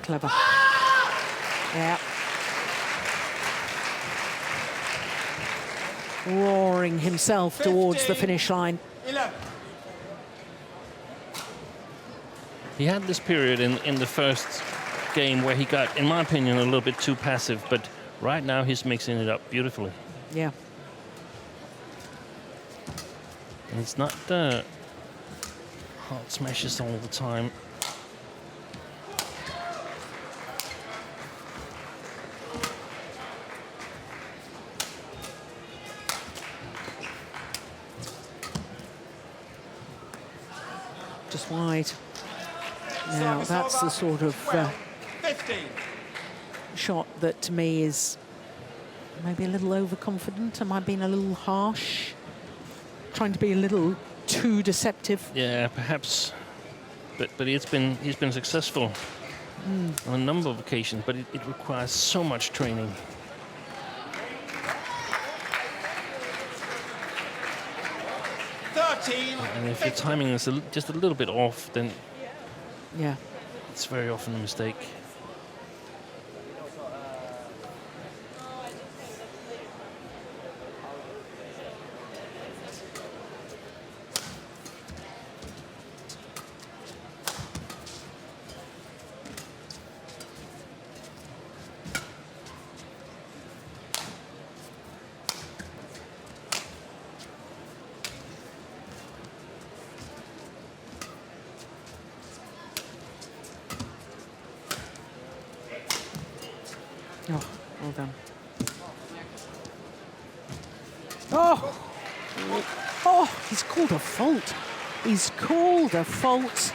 Clever. Yeah. Roaring himself towards the finish line. 11. He had this period in the first game where he got, in my opinion, a little bit too passive, but right now he's mixing it up beautifully. Yeah. And it's not hard smashes all the time. Just wide. Now, that's the sort of 15. shot that to me is maybe a little overconfident. Am I being a little harsh? trying to be a little too deceptive. Yeah, perhaps. But he's been successful on a number of occasions, but it requires so much training. And if your timing is just a little bit off, then Yeah. it's very often a mistake. Oh, well done. Oh! Oh, he's called a fault. He's called a fault.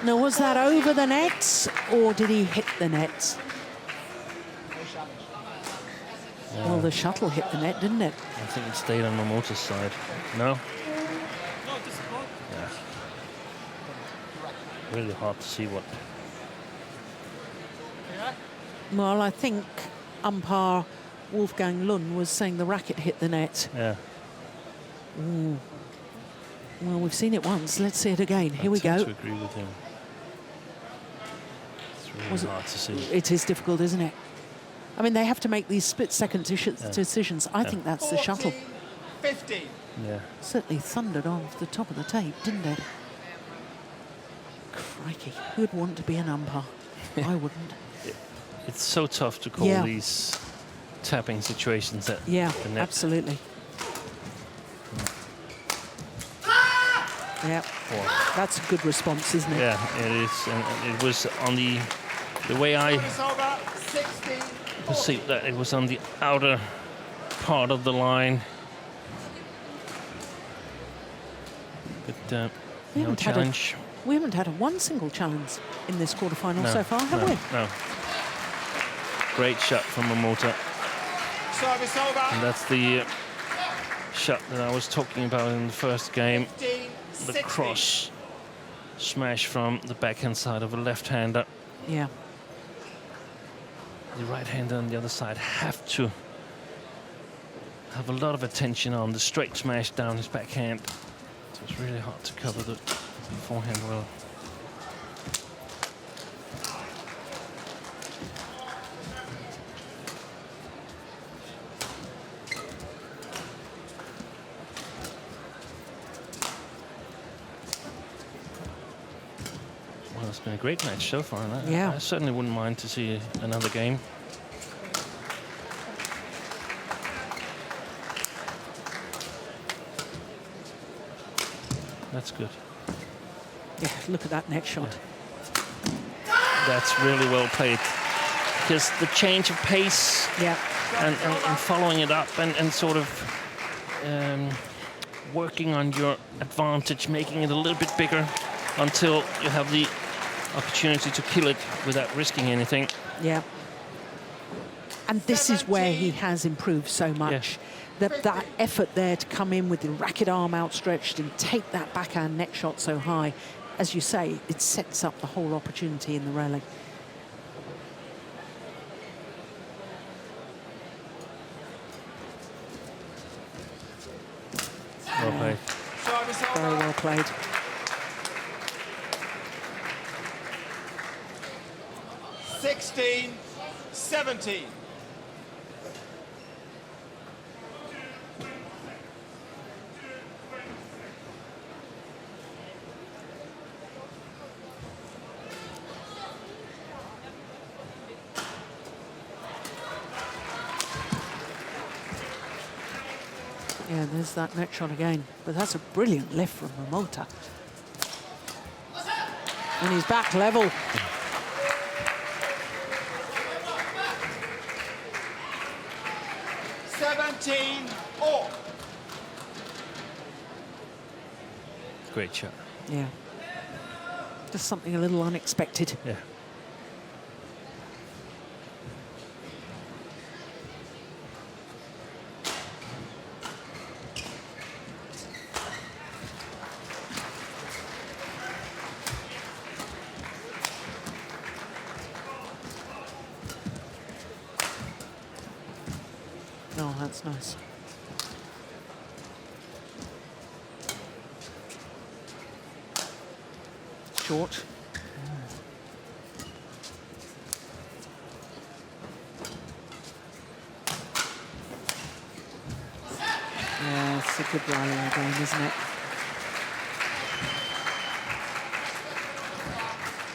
Now, was that over the nets, or did he hit the nets? Well, the shuttle hit the net, didn't it? I think it stayed on Momota's side. No? Yeah. Really hard to see what. Well, I think umpire Wolfgang Lund was saying the racket hit the net. Yeah. Ooh. Well, we've seen it once. Let's see it again. Here we I tend go. to agree with him. It's really Was it- hard to see. It is difficult, isn't it? I mean, they have to make these split-second decisions. I think that's the shuttle. 15. Yeah. Certainly thundered off the top of the tape, didn't it? Crikey, who'd want to be an umpire? I wouldn't. It's so tough to call Yeah. these tapping situations at Yeah, the net. absolutely. Yeah, that's a good response, isn't it? Yeah, it is. And it was on the way I It's over. 16. perceived that it was on the outer part of the line. But We no haven't had challenge. We haven't had one single challenge in this quarterfinal No, so far, have no, we? No. Great shot from Momota. Service over. And that's the shot that I was talking about in the first game. 15. The 16. cross smash from the backhand side of a left-hander. Yeah. The right-hander on the other side have to have a lot of attention on the straight smash down his backhand. So it's really hard to cover the forehand well. Well, it's been a great match so far, and Yeah. I certainly wouldn't mind to see another game. That's good. Yeah, look at that net shot. That's really well played. Because the change of pace Yeah. and following it up and sort of working on your advantage, making it a little bit bigger until you have the opportunity to kill it without risking anything. Yeah. And this is where he has improved so much. That effort there to come in with the racket arm outstretched and take that backhand net shot so high, as you say, it sets up the whole opportunity in the rally. Well played. Service over. Very well played. Sixteen. 17. Yeah, there's that net shot again. But that's a brilliant lift from Momota. And he's back level. All. Great shot. Yeah. Just something a little unexpected. Yeah. that's nice. Short. Yeah, it's a good rally again, isn't it?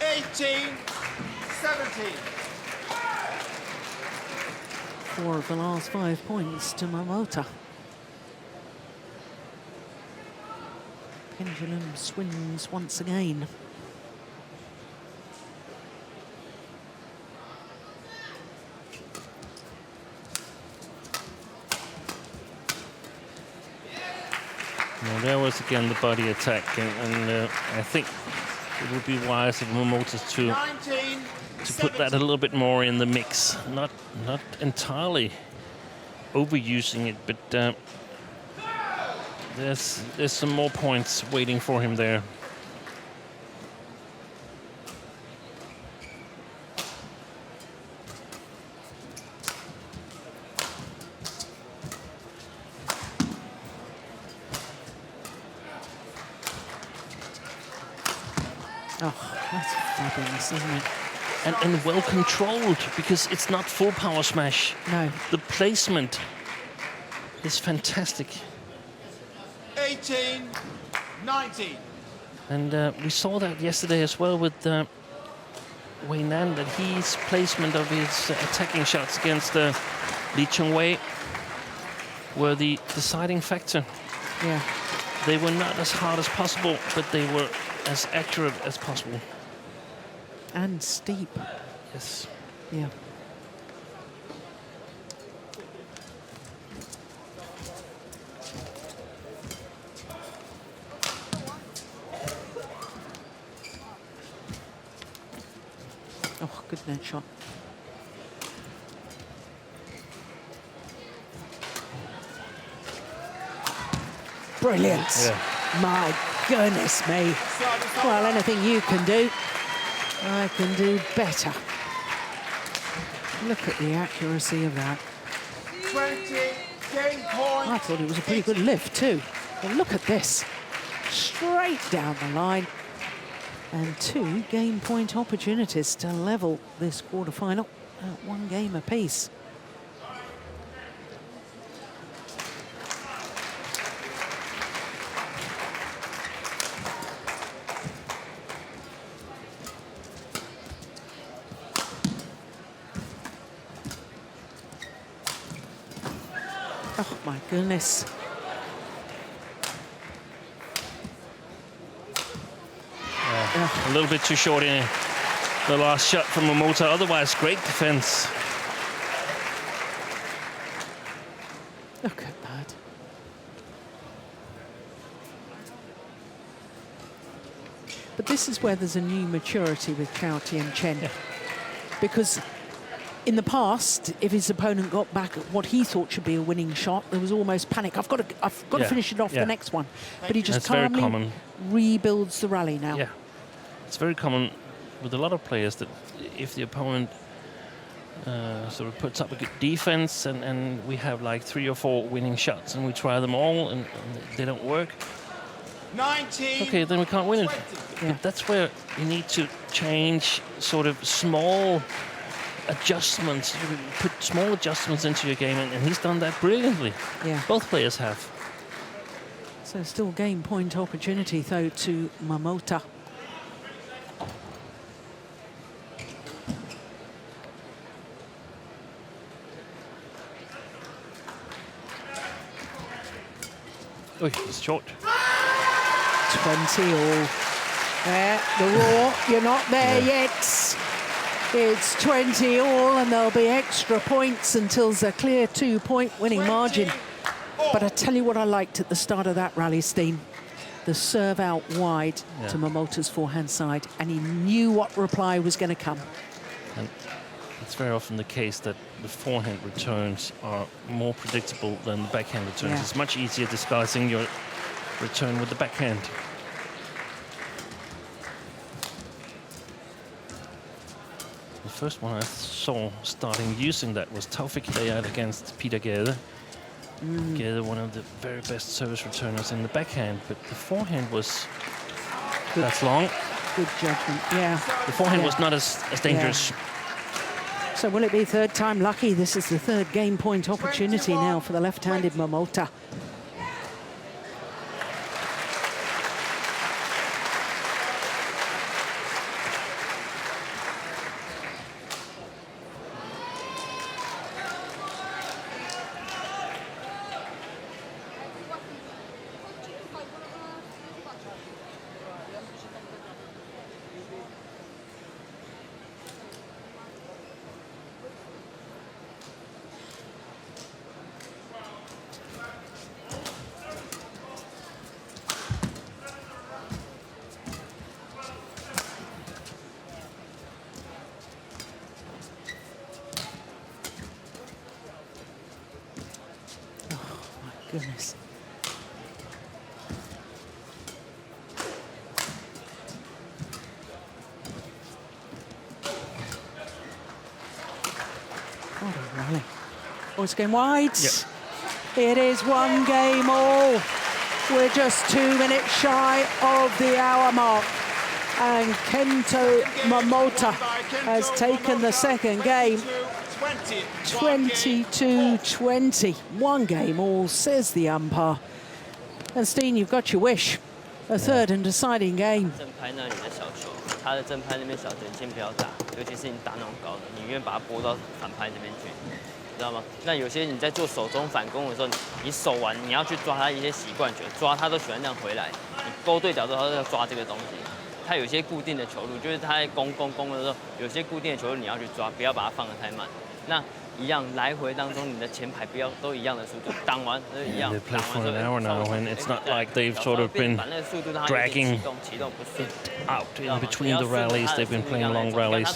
18-17. 4 of the last 5 points to Momota. Pendulum swings once again. Well, there was again the body attack, and I think it would be wise of Momota to 19. put that a little bit more in the mix, not entirely overusing it, but there's some more points waiting for him there. Oh, that's fabulous, isn't it? And well controlled, because it's not full power smash. No. The placement is fantastic. 18-19. And we saw that yesterday as well with Wei Nan, that his placement of his attacking shots against Li Chengwei were the deciding factor. Yeah. They were not as hard as possible, but they were as accurate as possible. And steep. Yes. Yeah. Oh, good net shot. Brilliant. Yeah. My goodness me. Well, anything you can do, I can do better. Look at the accuracy of that. 20. Game point. I thought it was a pretty good lift too. Well, look at this. Straight down the line. And 2 game point opportunities to level this quarterfinal at 1 game apiece. Oh my goodness. A little bit too short in the last shot from Momota. Otherwise, great defense. Look at that. But this is where there's a new maturity with Chou Tien Chen. Yeah. Because in the past, if his opponent got back at what he thought should be a winning shot, there was almost panic. I've got to Yeah. finish it off Yeah. the next one. But he just That's very calmly common. rebuilds the rally now. Yeah. It's very common with a lot of players that if the opponent sort of puts up a good defense and we have like 3 or 4 winning shots and we try them all and they don't work, 19. okay, then we can't win it. 20. Yeah. But that's where you need to change sort of small adjustments, you put small adjustments into your game, and he's done that brilliantly. Yeah. Both players have. So still game point opportunity, though, to Momota. Oh, it's short. 20 all. There, the roar, you're not there yet. It's 20 all, and there'll be extra points until there's a clear 2-point winning margin. But I tell you what I liked at the start of that rally, Steen. The serve out wide to Momota's forehand side, and he knew what reply was going to come. And it's very often the case that the forehand returns are more predictable than the backhand returns. Yeah. It's much easier disguising your return with the backhand. The first one I saw starting using that was Taufik Hidayat against Peter Gade. Together, one of the very best service returners in the backhand, but the forehand was that's long. Good judgment, yeah. The forehand Yeah. was not as dangerous. So will it be third time lucky? This is the third game point opportunity now for the left-handed Momota. Goodness. What a rally. Oh, it's going wide. It is one game all. We're just 2 minutes shy of the hour mark. And Kento Momota has taken the second game. 22-20. One game all, says the umpire. And Steen, you've got your wish. A third and deciding game. 正拍那里的小球，他的正拍那边小球，你先不要打，尤其是你打那种高的，你宁愿把它拨到反拍这边去，知道吗？那有些你在做手中反攻的时候，你手完你要去抓他一些习惯球，抓他都喜欢这样回来，你勾对角之后要抓这个东西。他有些固定的球路，就是他在攻的时候，有些固定的球路你要去抓，不要把它放得太慢。那 一样来回当中，你的前排不要都一样的速度，挡完都一样。 They've played for an hour now, and it's not like they've sort of been dragging out in between the rallies. They've been playing long rallies.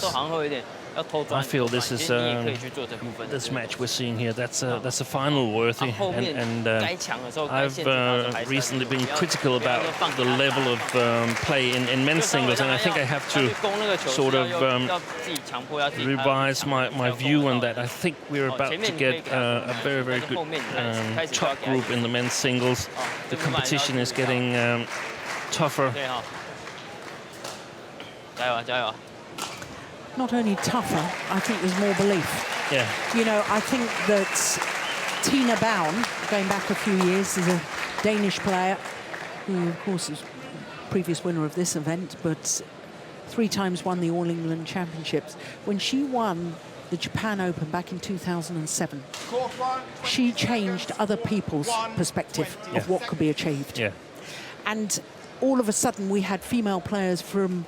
I feel this is this match we're seeing here. That's a final worthy, and I've recently been critical about the level of play in men's singles, and I think I have to sort of revise my view on that. I think we're about to get a very, very good top group in the men's singles. The competition is getting tougher. 加油啊，加油啊！ Not only tougher, I think there's more belief. Yeah. You know, I think that Tina Baun, going back a few years, is a Danish player who, of course, is previous winner of this event, but 3 times won the All England Championships. When she won the Japan Open back in 2007, she changed other people's perspective of what could be achieved. Yeah. And all of a sudden, we had female players from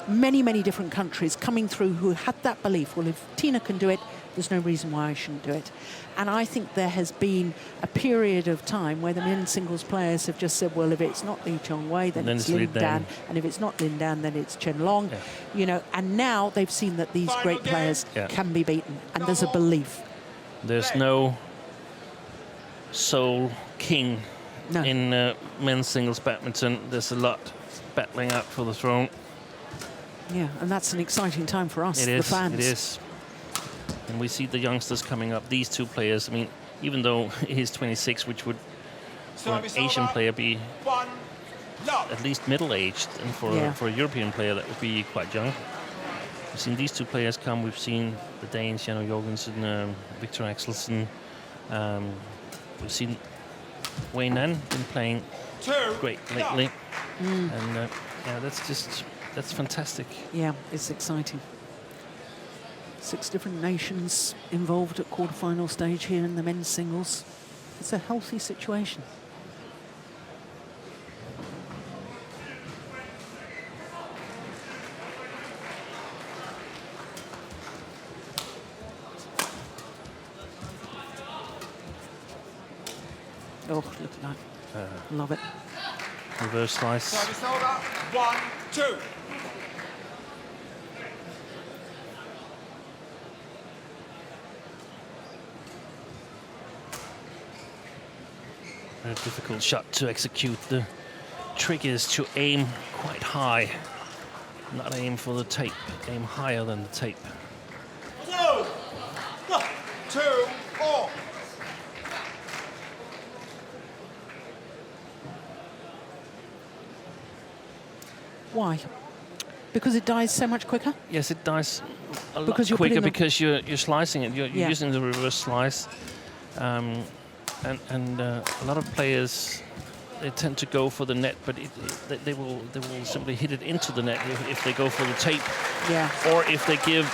many, many different countries coming through who had that belief, well, if Tina can do it, there's no reason why I shouldn't do it. And I think there has been a period of time where the men's singles players have just said, well, if it's not Lee Chong-wei, then it's Lin Dan. And if it's not Lin Dan, then it's Chen Long. Yeah. You know, and now they've seen that these great players can be beaten. And there's a belief. There's no sole king in men's singles badminton. There's a lot battling out for the throne. Yeah, and that's an exciting time for us, the fans. It is. And we see the youngsters coming up. These two players, I mean, even though he's 26, which would, for an Asian player, be at least middle-aged, and for a European player, that would be quite young. We've seen these two players come. We've seen the Danes, Janno Jorgensen, Victor Axelsen. We've seen Wei Nan been playing great lately. And yeah, that's fantastic. Yeah, it's exciting. 6 different nations involved at quarterfinal stage here in the men's singles. It's a healthy situation. Oh, look at that. Love it. Reverse slice. Service over. 1, 2. A difficult shot to execute. The trick is to aim quite high, not aim for the tape, aim higher than the tape. 2, 4. Why? Because it dies so much quicker? Yes, it dies a lot Because you're quicker putting the- because you're slicing it. You're Yeah. using the reverse slice, and a lot of players, they tend to go for the net, but they will simply hit it into the net if they go for the tape, Yeah. or if they give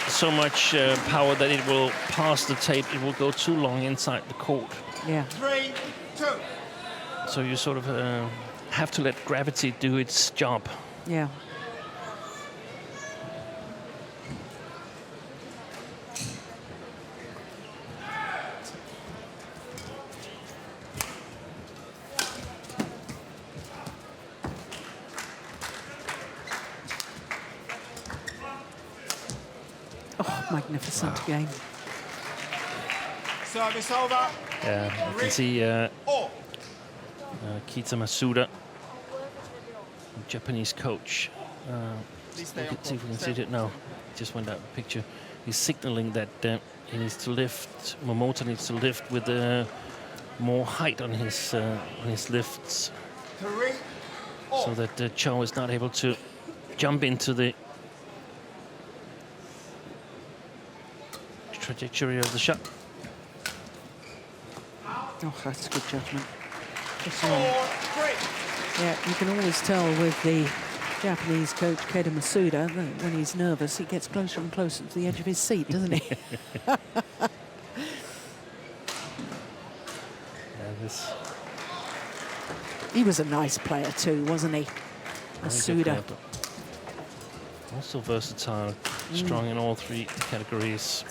so much power that it will pass the tape, it will go too long inside the court. Yeah. 3-2. So you sort of have to let gravity do its job. Yeah. Oh, magnificent game. Service over. Yeah, you can see All. Kento Momota, Japanese coach. Please stay on Let's see if we can court. see it now. Just went out the picture. He's signaling that he needs to lift. Momota needs to lift with more height on his lifts, 3 all. so that Chou is not able to jump into the trajectory of the shot. Oh, that's good judgment. Just 4-3. yeah, you can always tell with the Japanese coach Kento Momota that when he's nervous, he gets closer and closer to the edge of his seat, doesn't he? This He was a nice player too, wasn't he? very good Momota. player, but also versatile, strong in all three categories.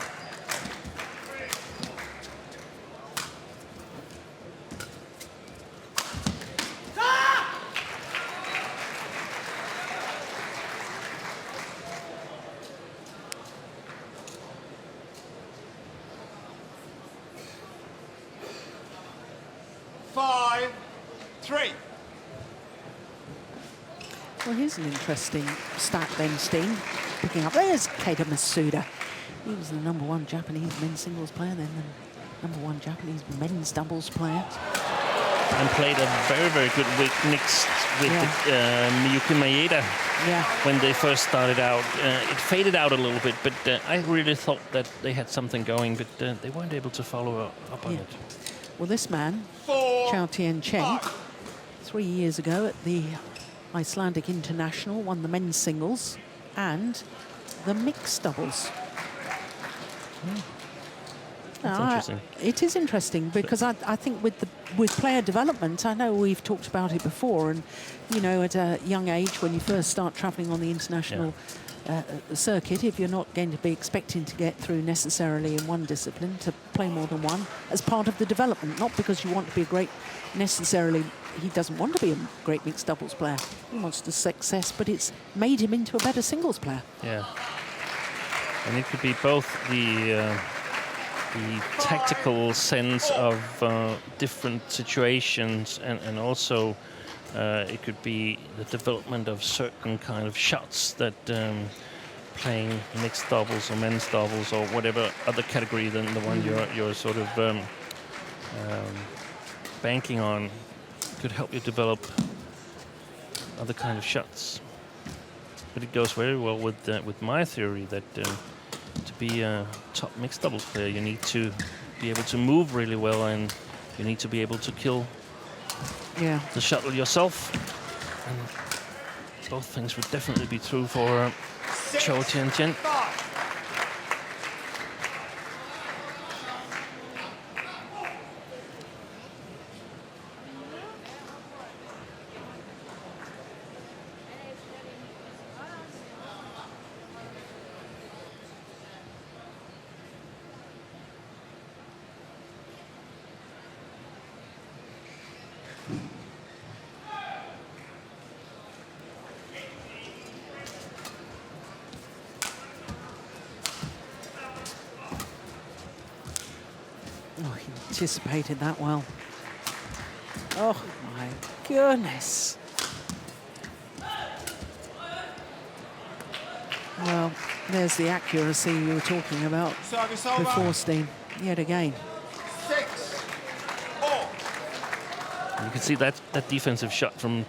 Five, 3. Well, here's an interesting stat then, Steen. Picking up, there's Kento Momota. He was the #1 Japanese men's singles player, then the #1 Japanese men's doubles player. And played a very, very good week mixed with Miyuki Maeda Yeah, when they first started out. It faded out a little bit, but I really thought that they had something going, but they weren't able to follow up on Yeah. it. well, this man, 4, Chou Tien Chen, 3 years ago at the Icelandic International, won the men's singles and the mixed doubles. That's interesting. It is interesting because I think with player development, I know we've talked about it before, and you know, at a young age when you first start travelling on the international circuit, if you're not going to be expecting to get through necessarily in one discipline, to play more than one as part of the development, not because you want to be a great necessarily. He doesn't want to be a great mixed doubles player. He wants the success, but it's made him into a better singles player. Yeah. And it could be both the tactical sense of different situations, and also it could be the development of certain kind of shots that playing mixed doubles or men's doubles or whatever other category than the one you're sort of banking on could help you develop other kind of shots. But it goes very well with my theory that to be a top mixed doubles player, you need to be able to move really well, and you need to be able to kill Yeah. the shuttle yourself. And both things would definitely be true for Chou Tien Chen. 5. Oh, he anticipated that well. Oh my goodness. Well, there's the accuracy you were talking about Service over. before, Steen, yet again. 6, all. You can see that defensive shot from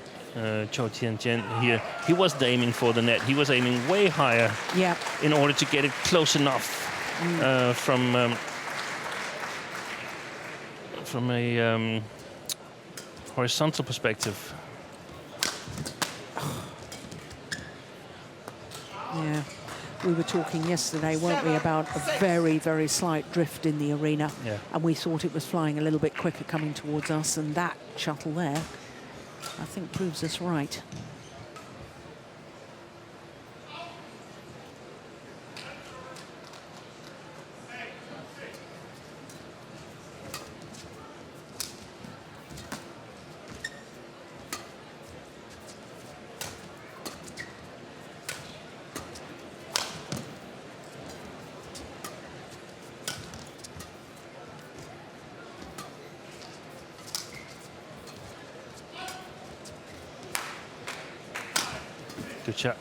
Chou Tien Chen here. He wasn't aiming for the net. He was aiming way higher Yeah. in order to get it close enough from a horizontal perspective. Yeah. We were talking yesterday, weren't we, about a very, very slight drift in the arena. Yeah. And we thought it was flying a little bit quicker coming towards us, and that shuttle there, I think, proves us right. Good shot.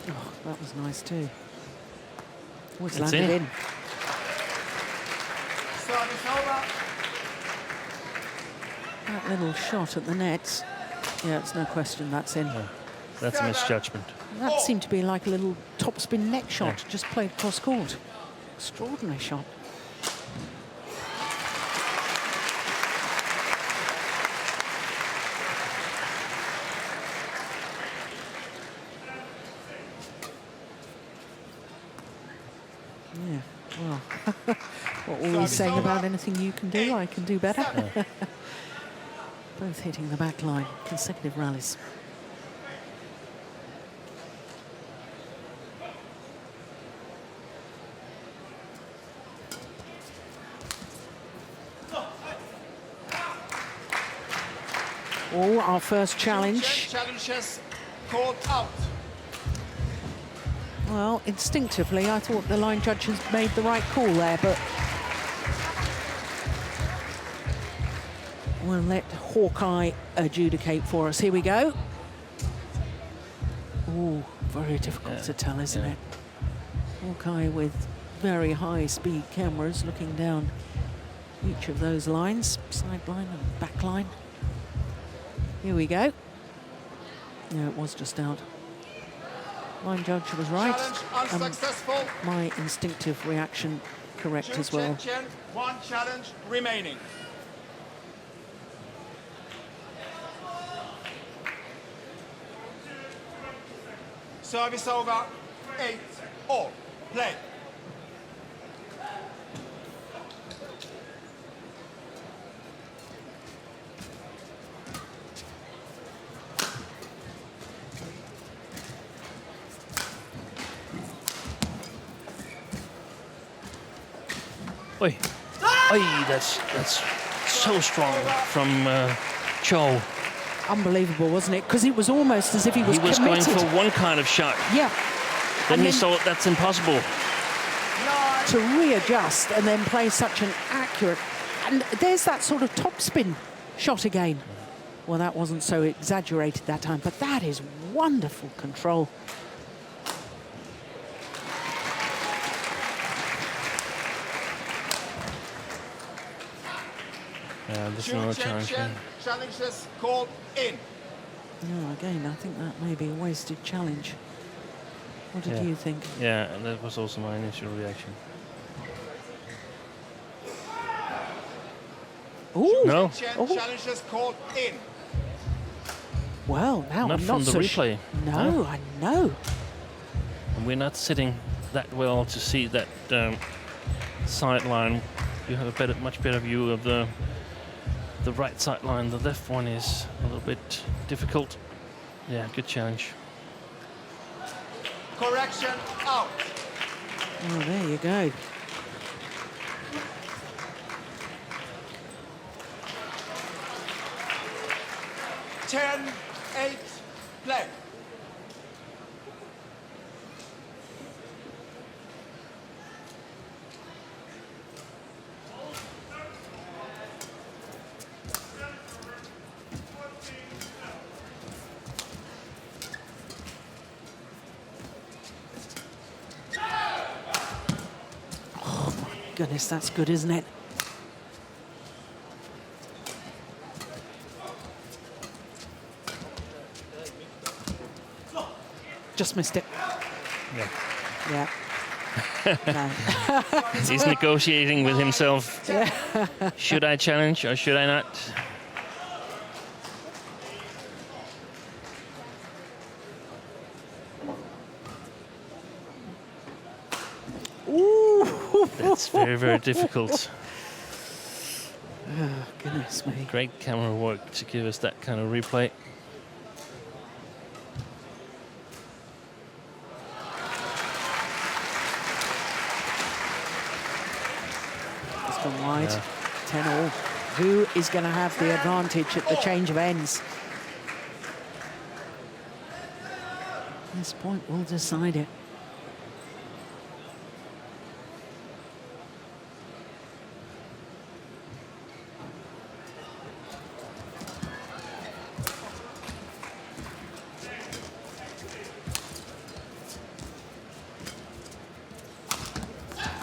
Oh, that was nice too. Oh, it's It's landed in. in. Service over. That little shot at the nets. Yeah, it's no question that's in. That's a misjudgment. That seemed to be like a little topspin net shot, Yeah. just played cross court. Extraordinary shot. Yeah, well, what were we saying about anything you can do, I can do better? Both hitting the back line, consecutive rallies. Oh, our first challenge. Challenges called out. Well, instinctively, I thought the line judges made the right call there, but we'll let Hawkeye adjudicate for us. Here we go. Oh, very difficult to tell, isn't it? Hawkeye with very high-speed cameras looking down each of those lines, sideline and back line. Here we go. No, it was just out. Line judge was right. Challenge unsuccessful. My instinctive reaction correct Chou as well. Tien Chen, one challenge remaining. Service over. 8-all. Play. Oi. Oi, that's so strong from Chou. Unbelievable, wasn't it? Because it was almost as if he was committed. Going for one kind of shot. Yeah. Then And he saw that's impossible. to readjust and then play such an accurate... And there's that sort of topspin shot again. Well, that wasn't so exaggerated that time, but that is wonderful control. This is Chou another Tien challenge. Chen, challenges called in. No, again, I think that may be a wasted challenge. What did you think? Yeah, and that was also my initial reaction. Ooh, No, Chen, Oh. challenges called in. well, now not I'm from not the so replay. No, I know. And we're not sitting that well to see that sideline. You have a much better view of the right sideline. The left one is a little bit difficult. Yeah, good challenge. Correction out. Oh, there you go. Ten, 8, play. goodness, that's good, isn't it? Just missed it. Yeah. Yeah. No. He's negotiating with himself. Should I challenge or should I not? Ooh. That's very, very difficult. Oh, goodness me. Great camera work to give us that kind of replay. It's gone wide. 10-all. Who is going to have the advantage at the change of ends? This point will decide it.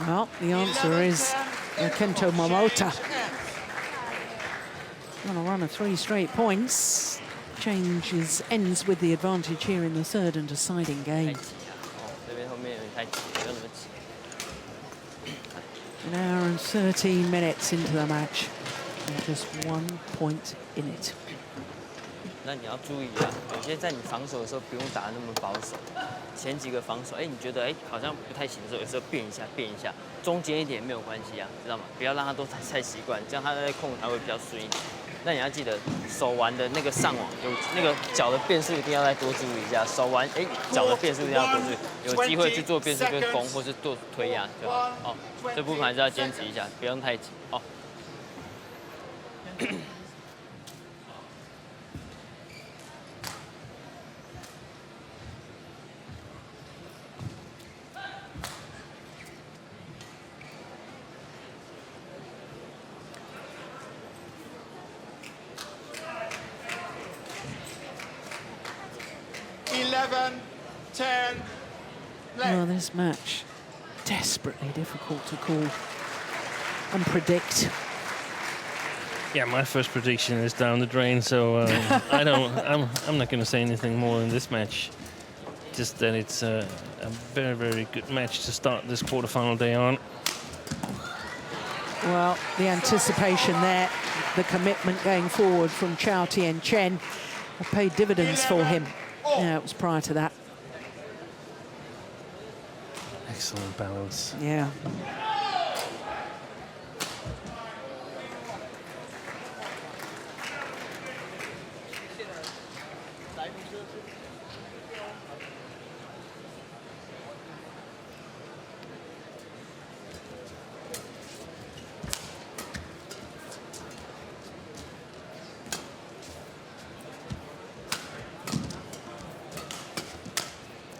Well, the answer is Kento Momota. On a run of 3 straight points, changes ends with the advantage here in the third and deciding game. 这边后面有点太挤，不要那么挤。 An hour and 13 minutes into the match, and just 1 point in it. 那你要注意啊，有些在你防守的时候不用打得那么保守。前几个防守，你觉得好像不太行的时候，有时候变一下，变一下，中间一点没有关系啊，知道吗？不要让他都太习惯，这样他在控才会比较顺一点。那你要记得手腕的那个上网有那个脚的变速一定要再多注意一下，手腕脚的变速一定要多注意，有机会去做变速跟攻或是做推压就好。哦，这部分还是要坚持一下，不用太急哦。Well, this match, desperately difficult to call and predict. Yeah, my first prediction is down the drain, so I'm not going to say anything more in this match. Just that it's a very, very good match to start this quarterfinal day on. Well, the anticipation there, the commitment going forward from Chou Tien Chen have paid dividends for him. Yeah, it was prior to that. Excellent balance. Yeah.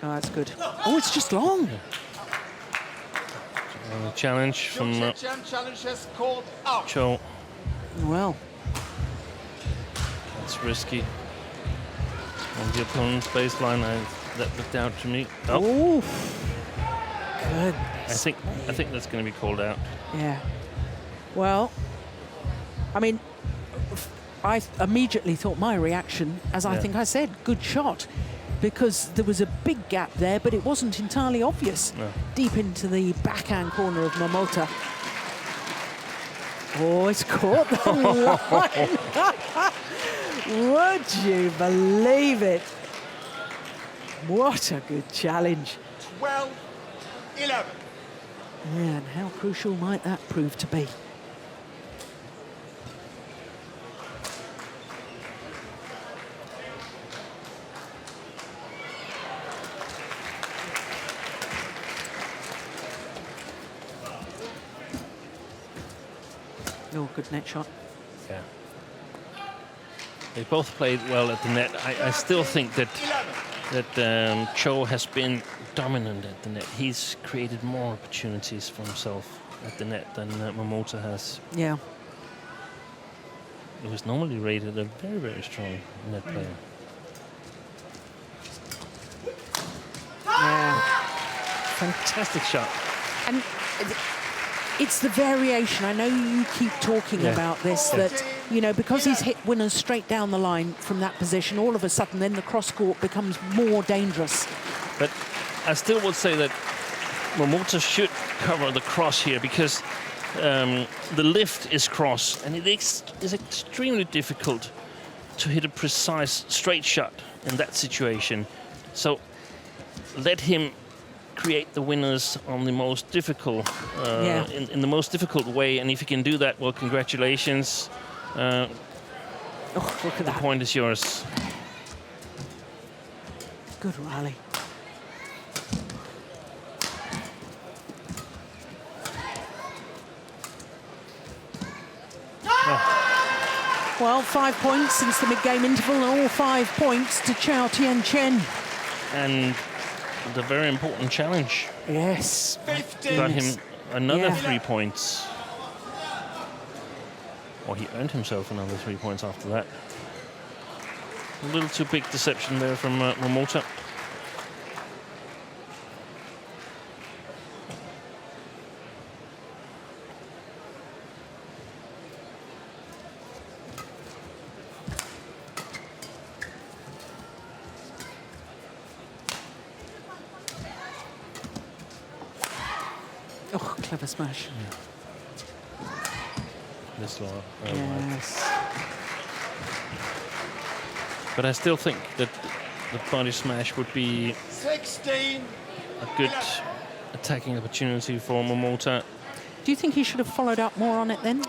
Oh, that's good. Oh, it's just long. And a challenge from Chou. Well, That's risky. On the opponent's baseline, that looked out to me. Oh, oh, good. I think that's going to be called out. Yeah. Well, I mean, I immediately thought my reaction, as I think I said, good shot, because there was a big gap there, but it wasn't entirely obvious. No. Deep into the backhand corner of Momota. Oh, it's caught the line. Would you believe it? What a good challenge. 12-11. Yeah, and how crucial might that prove to be? Oh, good net shot. Yeah. They both played well at the net. I still think that Chou has been dominant at the net. He's created more opportunities for himself at the net than Momota has. Yeah. He was normally rated a very, very strong net player. Yeah. Fantastic shot. And It's the variation. I know you keep talking about this, that, you know, because he's hit winners straight down the line from that position, all of a sudden then the cross-court becomes more dangerous. But I still would say that Momota should cover the cross here, because the lift is cross, and it is extremely difficult to hit a precise straight shot in that situation. So let him create the winners on the most difficult, in the most difficult way, and if you can do that, well, congratulations. Oh, look at The that. point is yours. Good rally. Well, 5 points since the mid-game interval, and all 5 points to Chou Tien Chen. And the very important challenge Yes. 15. got him another Yeah. 3 points. Or he earned himself another 3 points after that. A little too big deception there from Momota. Oh, clever smash. This law. Yes. But I still think that the body smash would be 16. a good attacking opportunity for Momota. Do you think he should have followed up more on it then?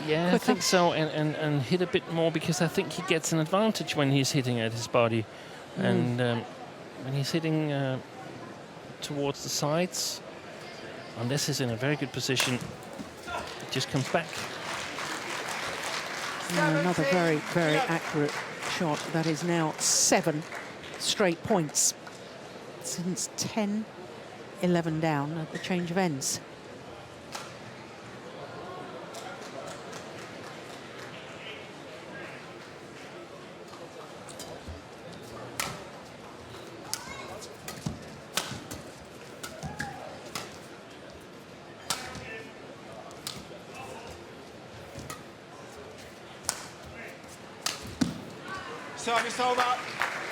Yeah, I Quicker? think so, and hit a bit more, because I think he gets an advantage when he's hitting at his body. And when he's hitting towards the sides, unless he's in a very good position, it just comes back. Another very, very accurate shot. That is now 7 straight points since 10-11 down at the change of ends. Service over.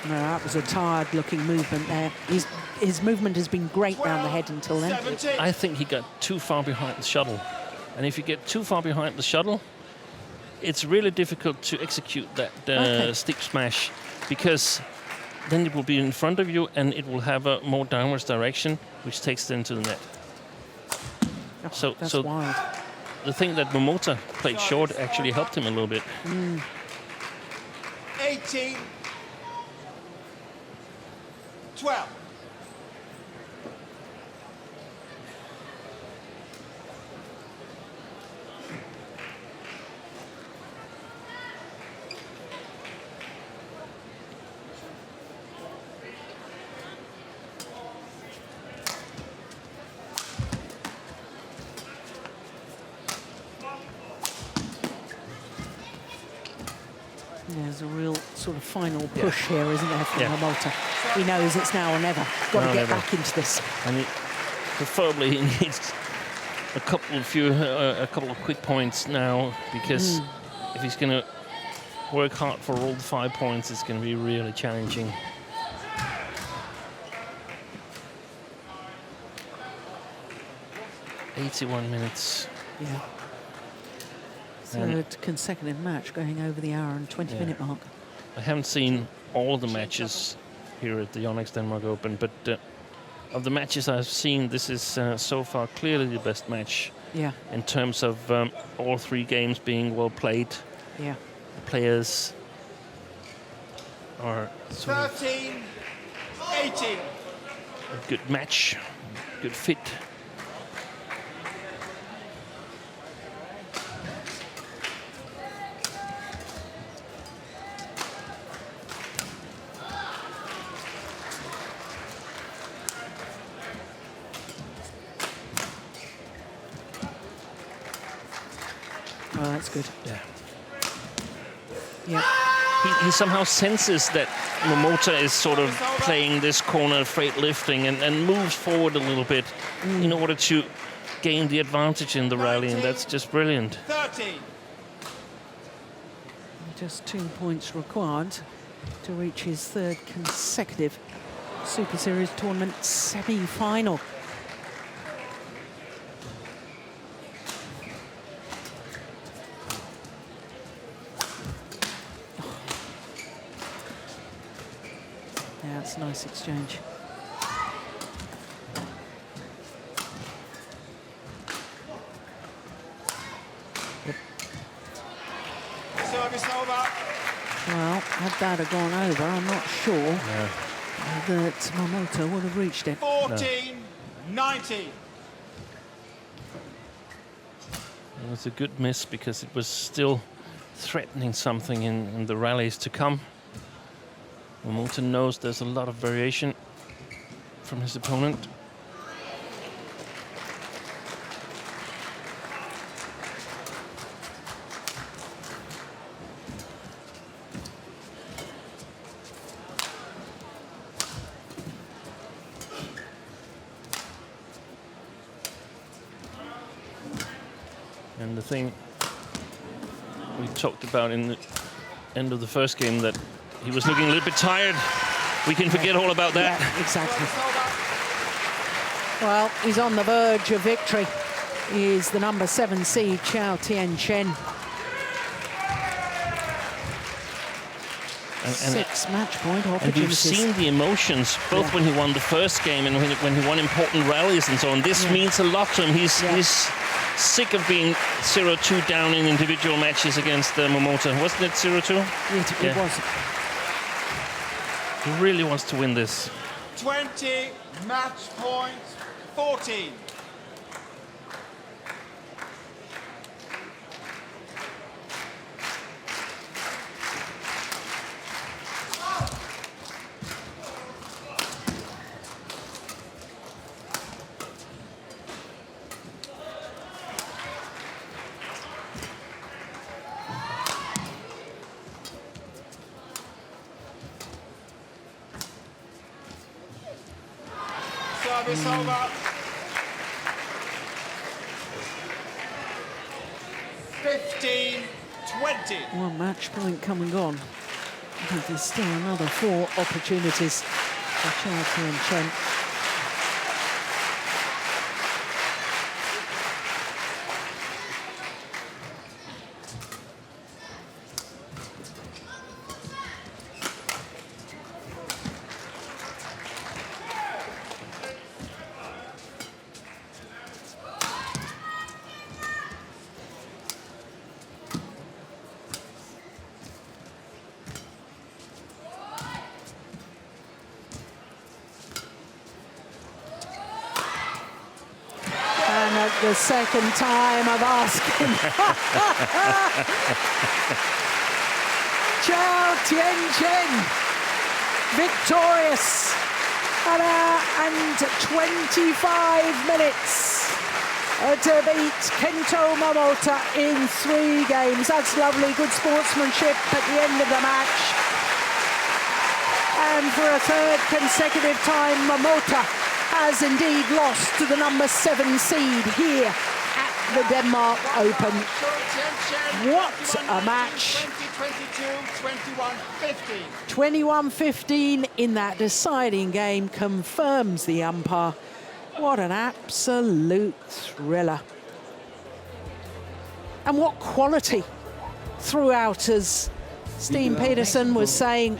No, that was a tired-looking movement there. His movement has been great round the head until then. 17. I think he got too far behind the shuttle. And if you get too far behind the shuttle, it's really difficult to execute that stick smash, because then it will be in front of you and it will have a more downwards direction, which takes it into the net. Oh, that's wild. The thing that Momota played short actually helped him a little bit. 18. 12. There's a real sort of final push here, isn't there, from Yeah. Momota? He knows it's now or never. Got Now to or get never. back into this. And preferably he needs a couple of quick points now, because if he's going to work hard for all the 5 points, it's going to be really challenging. "81 minutes. Yeah. Third consecutive match going over the hour and 20-minute mark. I haven't seen all the matches here at the Yonex Denmark Open, but of the matches I've seen, this is so far clearly the best match Yeah, in terms of all 3 games being well played. yeah. Players are sort of 13. 18. a good match, good fit. Oh, that's good. Yeah. Yeah. he somehow senses that Momota is sort of playing this corner freight lifting and moves forward a little bit in order to gain the advantage in the rally, and that's just brilliant. 30. Just 2 points required to reach his third consecutive Super Series tournament semi-final. Yeah, it's a nice exchange. Service over. Well, had that have gone over, I'm not sure that Momota would have reached it. 14-90. It was a good miss because it was still threatening something in the rallies to come. Momota knows there's a lot of variation from his opponent. And the thing we talked about in the end of the first game, that he was looking a little bit tired. We can forget all about that. Yeah, exactly. Well, he's on the verge of victory. He's the number 7 seed, Chou Tien Chen. And 6 match point and opportunities. we've seen the emotions, both when he won the first game and when he won important rallies and so on. This means a lot to him. He's sick of being 0-2 down in individual matches against Momota. Wasn't it 0-2? It was. He really wants to win this. 20, match point 14. Service over. 15-20. One match point come and gone. I think there's still another 4 opportunities for Chou Tien Chen. The second time of asking. Chou Tien Chen, victorious. An hour and 25 minutes to beat Kento Momota in 3 games. That's lovely, good sportsmanship at the end of the match. And for a 3rd consecutive time, Momota has indeed lost to the number 7 seed here at the Denmark Open. What a match. 21-15 in that deciding game confirms the umpire. What an absolute thriller. And what quality throughout, as Steen Petersen was saying.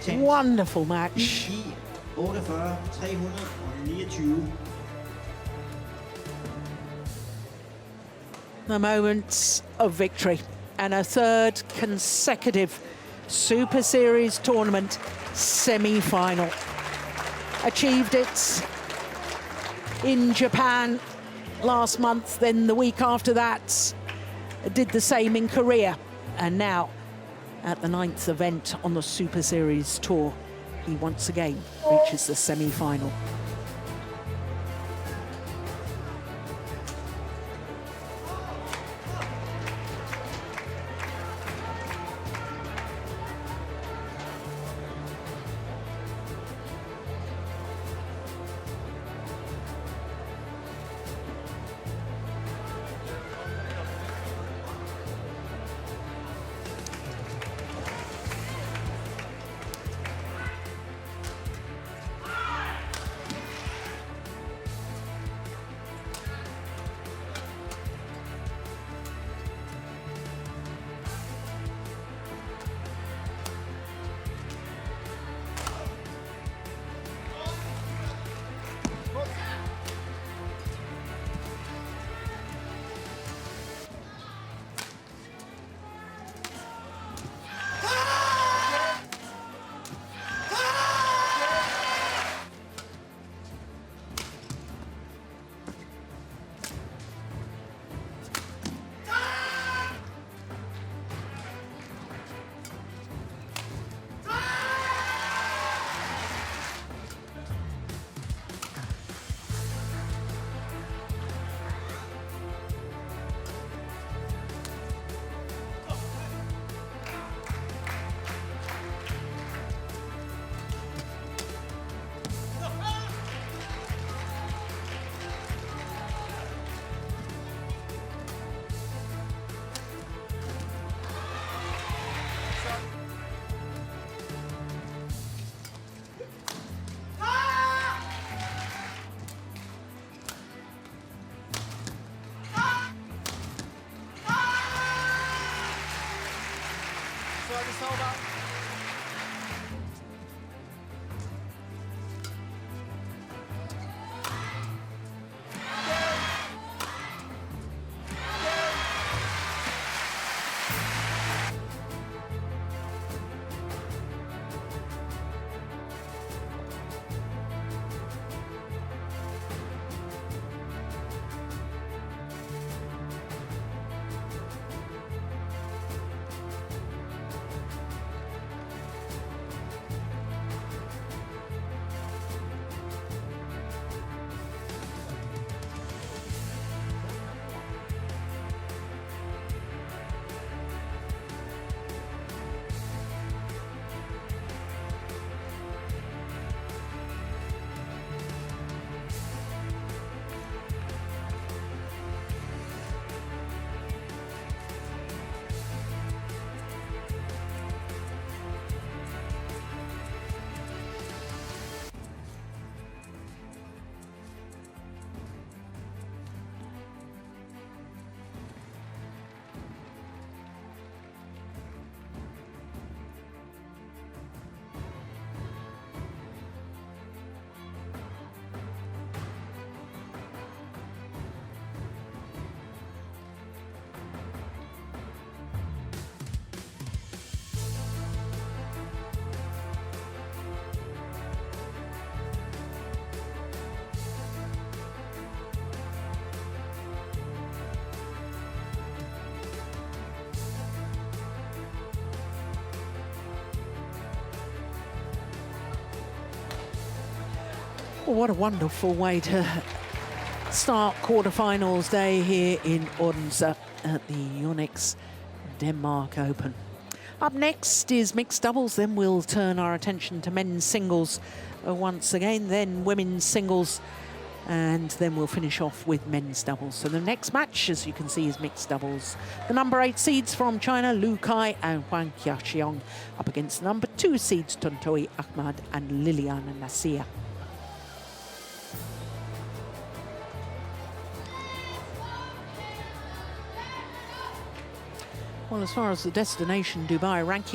Wonderful match. The moments of victory and a 3rd consecutive Super Series tournament semi-final. Achieved it in Japan last month, then the week after that did the same in Korea, and now at the 9th event on the Super Series Tour, he once again reaches the semi-final. Service over. Well, what a wonderful way to start quarterfinals day here in Odense at the Yonex Denmark Open. Up next is mixed doubles, then we'll turn our attention to men's singles once again, then women's singles, and then we'll finish off with men's doubles. So the next match, as you can see, is mixed doubles. The number 8 seeds from China, Lu Kai and Huang Qiaxiong, up against the number 2 seeds, Tontoi Ahmad and Liliana Nasir. Well, as far as the destination Dubai ranking